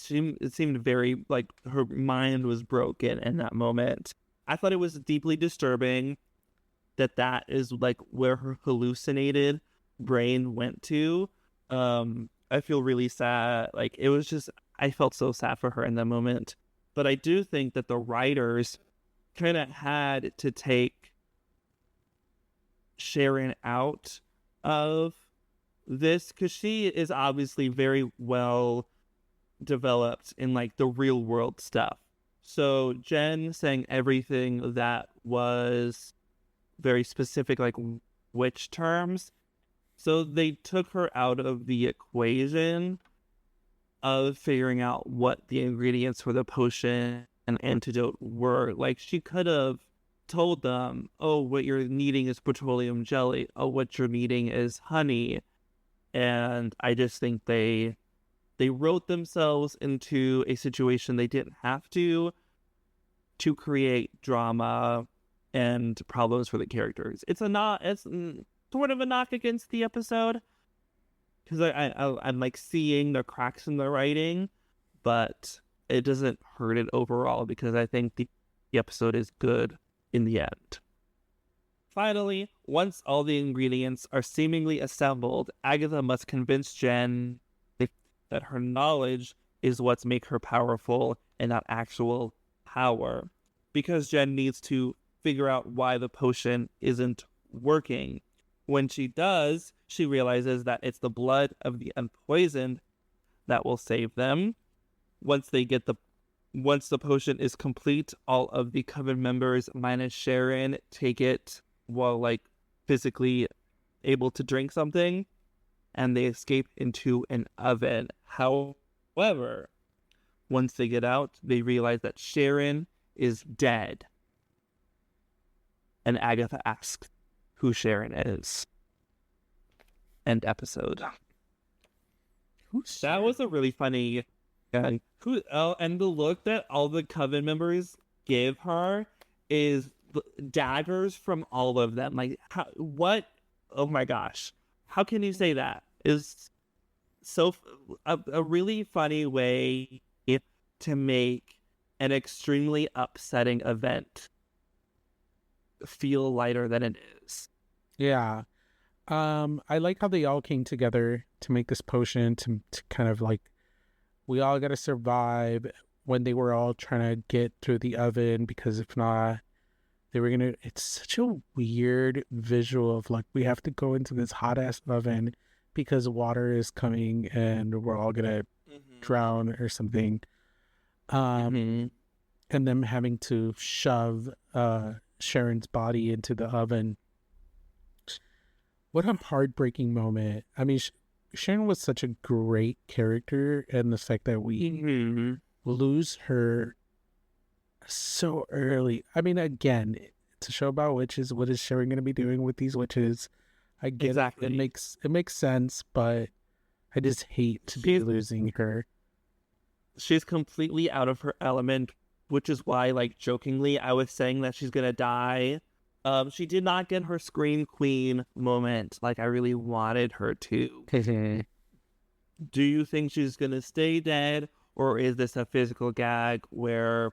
seemed very like her mind was broken in that moment. I thought it was deeply disturbing that is like where her hallucinated brain went to. I feel really sad. Like it was just, I felt so sad for her in that moment. But I do think that the writers kind of had to take Sharon out of this because she is obviously very well developed in like the real world stuff. So Jen saying everything that was very specific, like witch terms. So they took her out of the equation of figuring out what the ingredients for the potion and antidote were. Like she could have told them, oh, what you're needing is petroleum jelly. Oh, what you're needing is honey. And I just think they wrote themselves into a situation they didn't have to create drama and problems for the characters. It's sort of a knock against the episode because I'm like seeing the cracks in the writing, but it doesn't hurt it overall because I think the episode is good in the end. Finally, once all the ingredients are seemingly assembled, Agatha must convince Jen that her knowledge is what's make her powerful and not actual power, because Jen needs to figure out why the potion isn't working. When she does, she realizes that it's the blood of the unpoisoned that will save them. Once the potion is complete, all of the coven members minus Sharon take it while like physically able to drink something, and they escape into an oven. However, once they get out, they realize that Sharon is dead. And Agatha asks who Sharon is. End episode. That was a really funny. And the look that all the coven members give her is daggers from all of them. Like, what? Oh my gosh. How can you say that? Is so a really funny way to make an extremely upsetting event feel lighter than it is. Yeah. I like how they all came together to make this potion to kind of like, we all got to survive when they were all trying to get through the oven, because if not, they were gonna, it's such a weird visual of like, we have to go into this hot ass oven because water is coming and we're all gonna drown or something. And them having to shove Sharon's body into the oven. What a heartbreaking moment. I mean, Sharon was such a great character, and the fact that we lose her so early. I mean, again, it's a show about witches. What is Sharon going to be doing with these witches? I get exactly. It makes sense, but I just hate to be losing her. She's completely out of her element, which is why, like, jokingly, I was saying that she's gonna die. She did not get her Scream Queen moment like I really wanted her to. Do you think she's gonna stay dead, or is this a physical gag where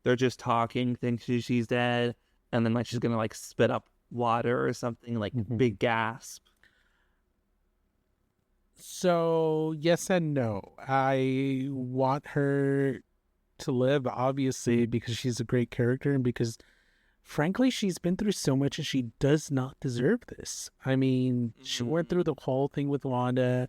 they're just talking, think she's dead, and then like she's gonna like spit up water or something, like big gasp? So yes and no. I want her to live, obviously, because she's a great character and because frankly she's been through so much and she does not deserve this. I mean, she went through the whole thing with Wanda.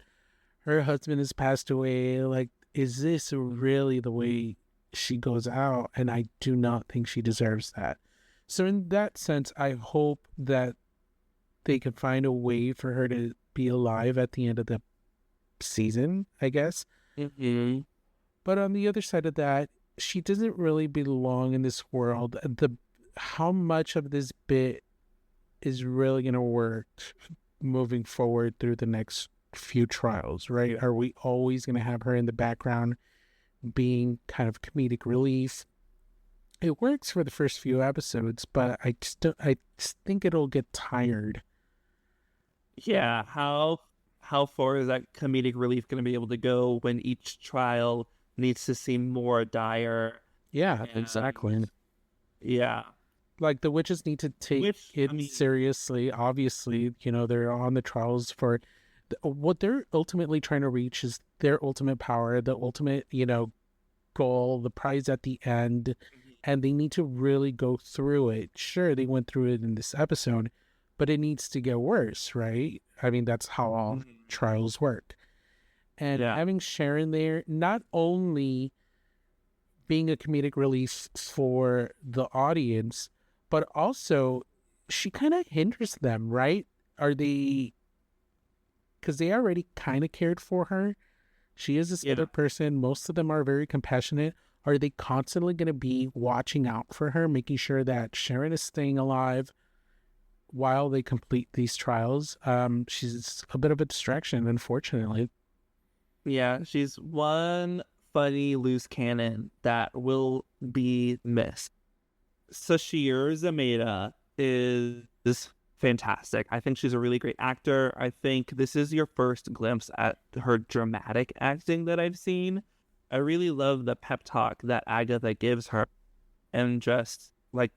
her husband has passed away. Like, is this really the way she goes out? And I do not think she deserves that. So in that sense, I hope that they can find a way for her to be alive at the end of the season, I guess. Mm-hmm. But on the other side of that, she doesn't really belong in this world. How much of this bit is really going to work moving forward through the next few trials, right? Are we always going to have her in the background being kind of comedic relief? It works for the first few episodes, but I just think it'll get tired. Yeah, how far is that comedic relief going to be able to go when each trial needs to seem more dire? Yeah, And exactly. yeah, Like, the witches need to take seriously. Obviously, they're on the trials for what they're ultimately trying to reach is their ultimate power, the ultimate, goal, the prize at the end, and they need to really go through it. Sure, they went through it in this episode, but it needs to get worse, right? I mean, that's how all trials work. And having Sharon there, not only being a comedic relief for the audience, but also she kind of hinders them, right? Because they already kind of cared for her. She is this other person. Most of them are very compassionate. Are they constantly going to be watching out for her, making sure that Sharon is staying alive while they complete these trials? She's a bit of a distraction, unfortunately. Yeah, she's one funny loose cannon that will be missed. Sashir Zameda is fantastic. I think she's a really great actor. I think this is your first glimpse at her dramatic acting that I've seen. I really love the pep talk that Agatha gives her, and just like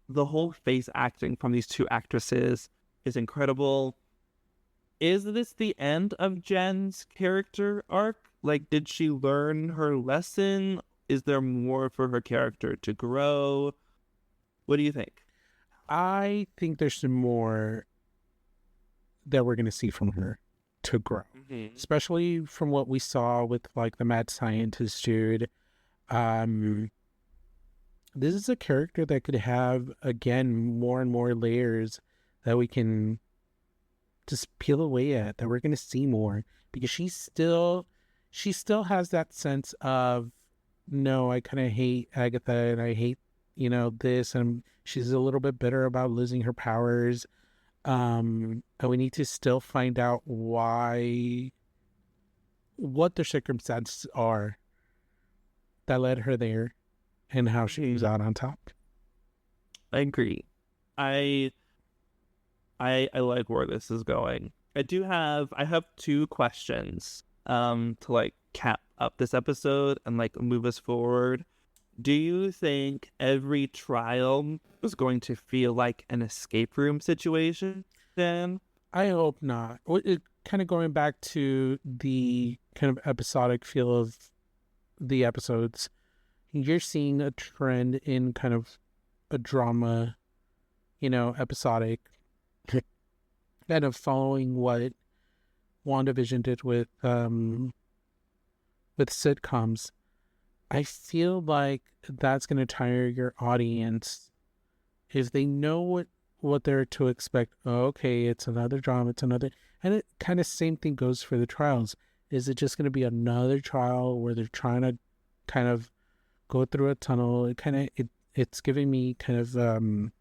the whole face acting from these two actresses is incredible. Is this the end of Jen's character arc? Like, did she learn her lesson? Is there more for her character to grow? What do you think? I think there's some more that we're going to see from her to grow, especially from what we saw with like the mad scientist dude. This is a character that could have, again, more and more layers that we can just peel away at, that we're going to see more, because she still has that sense of, no, I kind of hate Agatha and I hate, this, and she's a little bit bitter about losing her powers. And we need to still find out what the circumstances are that led her there and how she was out on top. I agree. I like where this is going. I have two questions to like cap up this episode and like move us forward. Do you think every trial is going to feel like an escape room situation then? I hope not. Kind of going back to the kind of episodic feel of the episodes, you're seeing a trend in kind of a drama, episodic, kind of following what WandaVision did with sitcoms. I feel like that's going to tire your audience if they know what they're to expect. Oh, okay, it's another drama, and it kind of same thing goes for the trials. Is it just going to be another trial where they're trying to kind of go through a tunnel? It's giving me kind of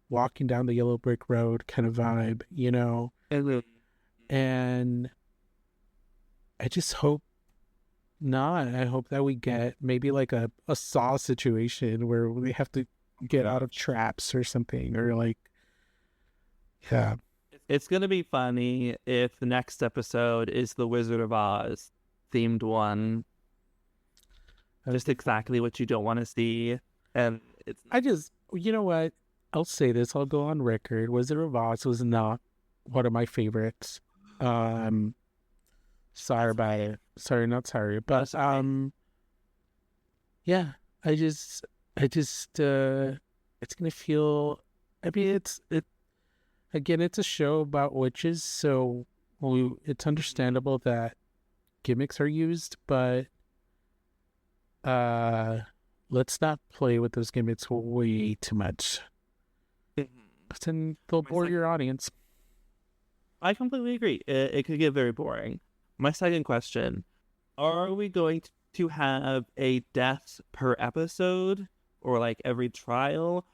walking down the yellow brick road kind of vibe, and I just hope not. I hope that we get maybe like a Saw situation where we have to get out of traps or something, or like, yeah. It's going to be funny if the next episode is the Wizard of Oz themed one. Just exactly what you don't want to see. And you know what? I'll say this. I'll go on record. Wizard of Oz was not one of my favorites. Sorry about it. Sorry, not sorry. But yeah, it's gonna feel. I mean, it's a show about witches, so it's understandable that gimmicks are used, but let's not play with those gimmicks way too much. Then they'll bore your audience. I completely agree. It could get very boring. My second question, are we going to have a death per episode or like every trial?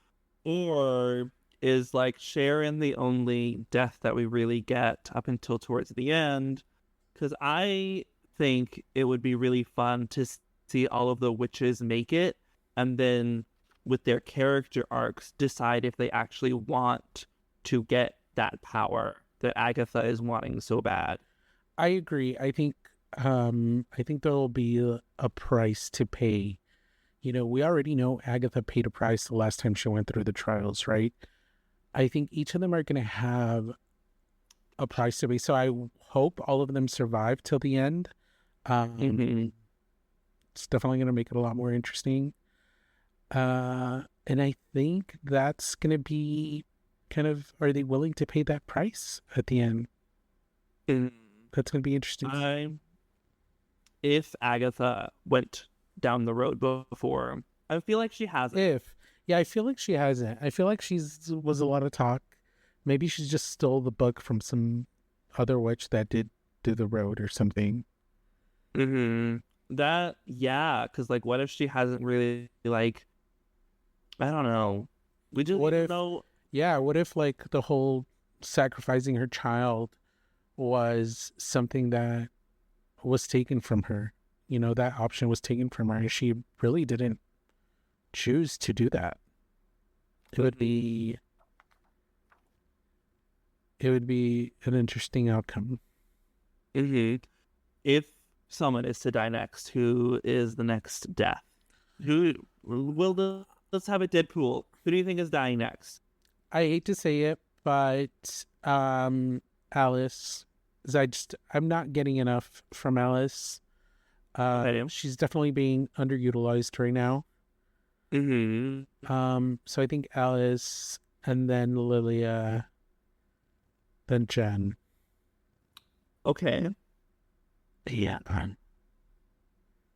Or is like Sharon the only death that we really get up until towards the end? Because I think it would be really fun to see all of the witches make it, and then with their character arcs decide if they actually want to get that power that Agatha is wanting so bad. I agree. I think there will be a price to pay. You know, we already know Agatha paid a price the last time she went through the trials, right? I think each of them are going to have a price to pay. So I hope all of them survive till the end. It's definitely going to make it a lot more interesting. And I think that's going to be kind of, are they willing to pay that price at the end? That's going to be interesting. If Agatha went down the road before, I feel like she hasn't. I feel like she hasn't. I feel like was a lot of talk. Maybe she's just stole the book from some other witch that did do the road or something. That, yeah, because like, what if she hasn't really, like, I don't know. We just know. Yeah, what if like the whole sacrificing her child was something that was taken from her? You know, that option was taken from her, and she really didn't choose to do that. It would be an interesting outcome. If someone is to die next, who is the next death? Let's have a Deadpool. Who do you think is dying next? I hate to say it, but Alice. I'm not getting enough from Alice. She's definitely being underutilized right now. So I think Alice, and then Lilia, then Jen. Okay. Yeah.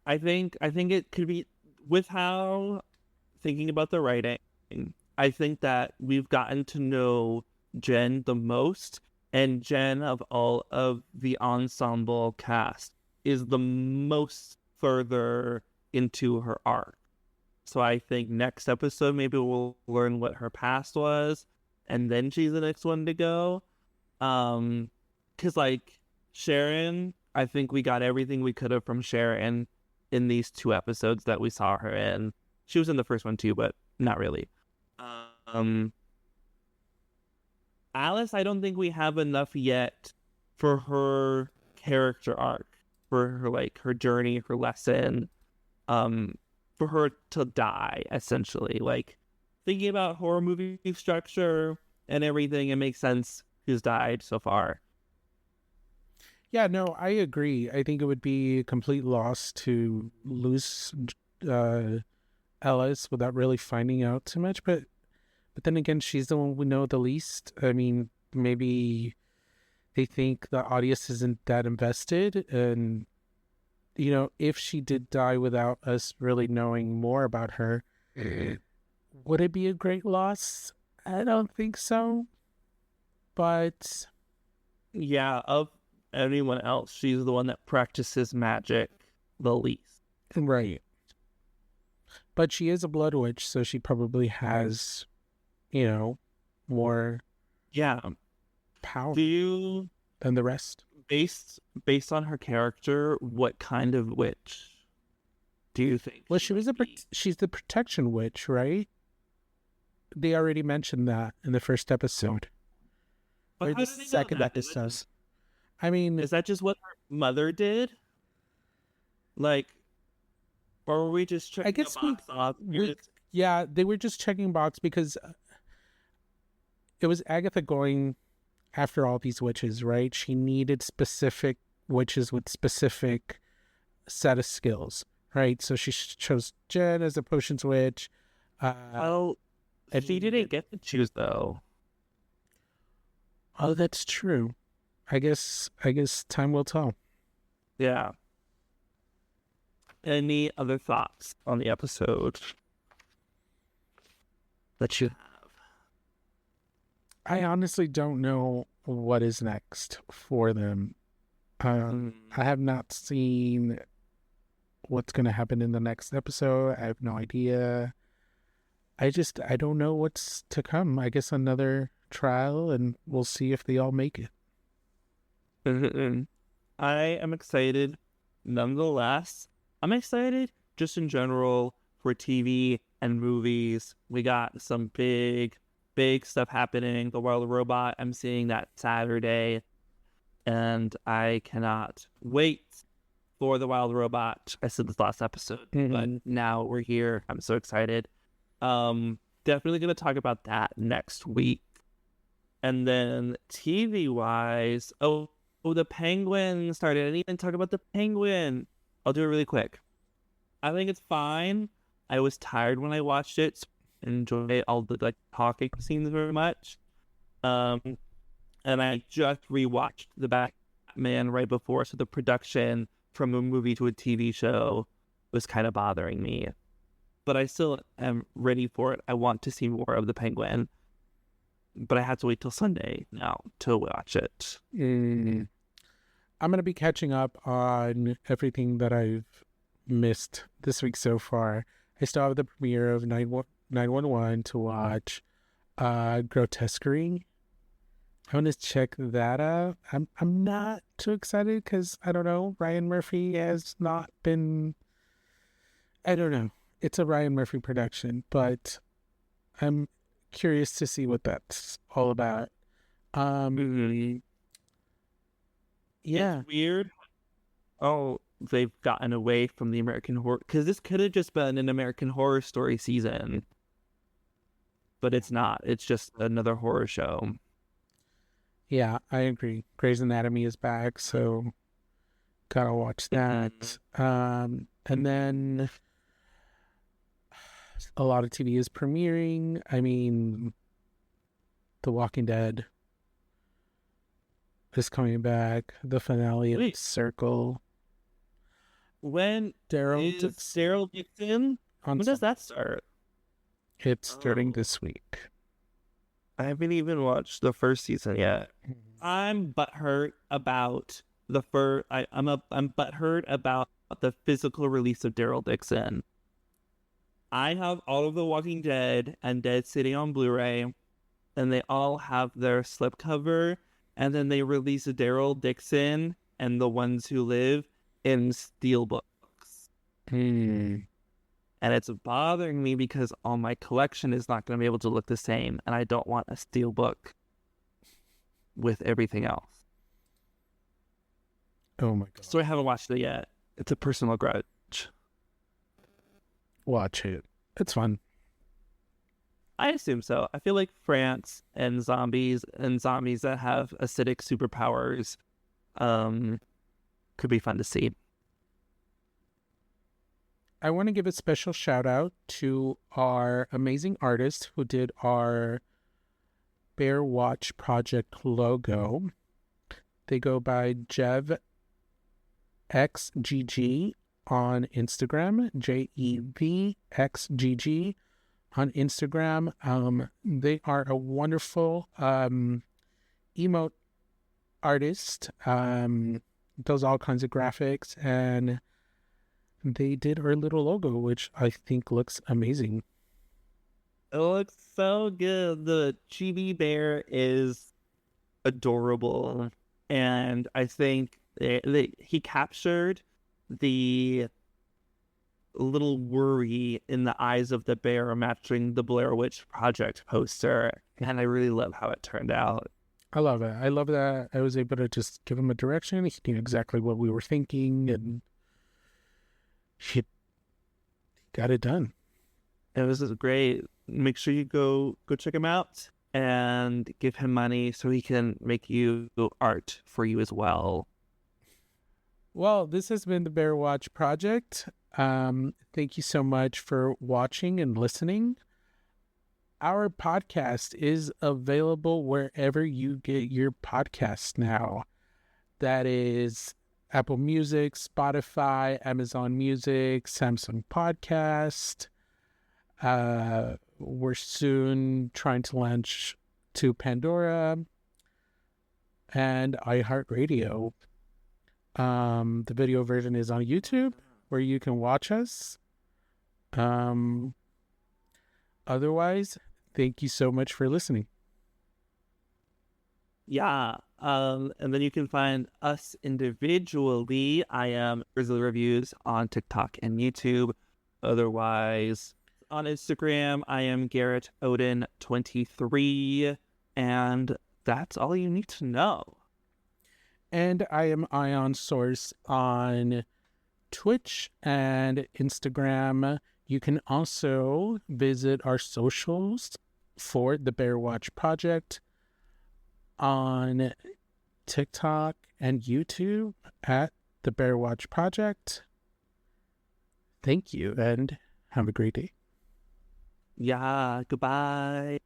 I think it could be, with how, thinking about the writing, I think that we've gotten to know Jen the most, and Jen, of all of the ensemble cast, is the most further into her arc. So I think next episode maybe we'll learn what her past was, and then she's the next one to go. Because like Sharon, I think we got everything we could have from Sharon in these 2 episodes that we saw her in. She was in the first one too, but not really. Alice, I don't think we have enough yet for her character arc, for her, like, her journey, her lesson, for her to die, essentially. Like, thinking about horror movie structure and everything, it makes sense who's died so far. Yeah, no, I agree. I think it would be a complete loss to lose Alice without really finding out too much, but then again, she's the one we know the least. I mean, maybe they think the audience isn't that invested, and you know, if she did die without us really knowing more about her, would it be a great loss? I don't think so. But yeah, of anyone else, she's the one that practices magic the least. Right. But she is a blood witch, so she probably has, you know, more power than the rest. Based on her character, what kind of witch do you think? Well, she's the protection witch, right? They already mentioned that in the first episode. But or the second episode. I mean, is that just what her mother did? Like, or were we just checking a box off? Yeah, they were just checking box because it was Agatha going after all these witches, right? She needed specific witches with specific set of skills, right? So she chose Jen as a potions witch. She didn't get to choose, though. Oh, that's true. I guess time will tell. Yeah. any other thoughts on the episode that you have? I honestly don't know what is next for them. I have not seen what's going to happen in the next episode. I have no idea. I don't know what's to come. I guess another trial, and we'll see if they all make it. I am excited nonetheless. I'm excited just in general for TV and movies. We got some big stuff happening. The Wild Robot, I'm seeing that Saturday, and I cannot wait for The Wild Robot. I said this last episode, but now we're here. I'm so excited. Definitely going to talk about that next week. And then TV-wise, the Penguin started. I didn't even talk about the Penguin. I'll do it really quick. I think it's fine. I was tired when I watched it, so I enjoyed all the talking scenes very much. And I just rewatched the Batman right before, so the production from a movie to a TV show was kind of bothering me. But I still am ready for it. I want to see more of the Penguin. But I have to wait till Sunday now to watch it. I'm going to be catching up on everything that I've missed this week so far. I still have the premiere of 911 to watch. Grotesquerie. I want to check that out. I'm not too excited because, I don't know, Ryan Murphy has not been... I don't know. It's a Ryan Murphy production, but I'm curious to see what that's all about. Yeah. It's weird. Oh, they've gotten away from the American Horror... Because this could have just been an American Horror Story season. But it's not. It's just another horror show. Yeah, I agree. Grey's Anatomy is back, so gotta watch that. And then a lot of TV is premiering. I mean, The Walking Dead is coming back. The finale of Circle. When Daryl Dixon? When does that start? It's starting this week. I haven't even watched the first season yet. I'm butthurt about I'm butthurt about the physical release of Daryl Dixon. I have all of The Walking Dead and Dead sitting on Blu-ray, and they all have their slipcover, and then they release Daryl Dixon and The Ones Who Live in steelbooks. And it's bothering me because all my collection is not going to be able to look the same, and I don't want a steelbook with everything else. Oh my god. So I haven't watched it yet. It's a personal grudge. Watch it. It's fun. I assume so. I feel like France and zombies that have acidic superpowers could be fun to see. I want to give a special shout out to our amazing artist who did our Bear Watch Project logo. They go by JevXGG on Instagram, JevXGG on Instagram. They are a wonderful emote artist. Does all kinds of graphics, and they did our little logo, which I think looks amazing. It looks so good. The chibi bear is adorable, and I think he captured the little worry in the eyes of the bear matching the Blair Witch Project poster, and I really love how it turned out. I love it. I love that I was able to just give him a direction. He knew exactly what we were thinking, and he got it done. It was great. Make sure you go check him out and give him money so he can make you art for you as well. Well, this has been the Bear Watch Project. Thank you so much for watching and listening. Our podcast is available wherever you get your podcasts now. That is Apple Music, Spotify, Amazon Music, Samsung Podcast. We're soon trying to launch to Pandora and iHeartRadio. The video version is on YouTube where you can watch us. Otherwise, thank you so much for listening. Yeah. And then you can find us individually. I am Grizzly Reviews on TikTok and YouTube. Otherwise, on Instagram, I am Garrett Odin 23. And that's all you need to know. And I am Ion Source on Twitch and Instagram. You can also visit our socials for the Bear Watch Project on TikTok and YouTube at the Bear Watch Project. Thank you and have a great day. Yeah, goodbye.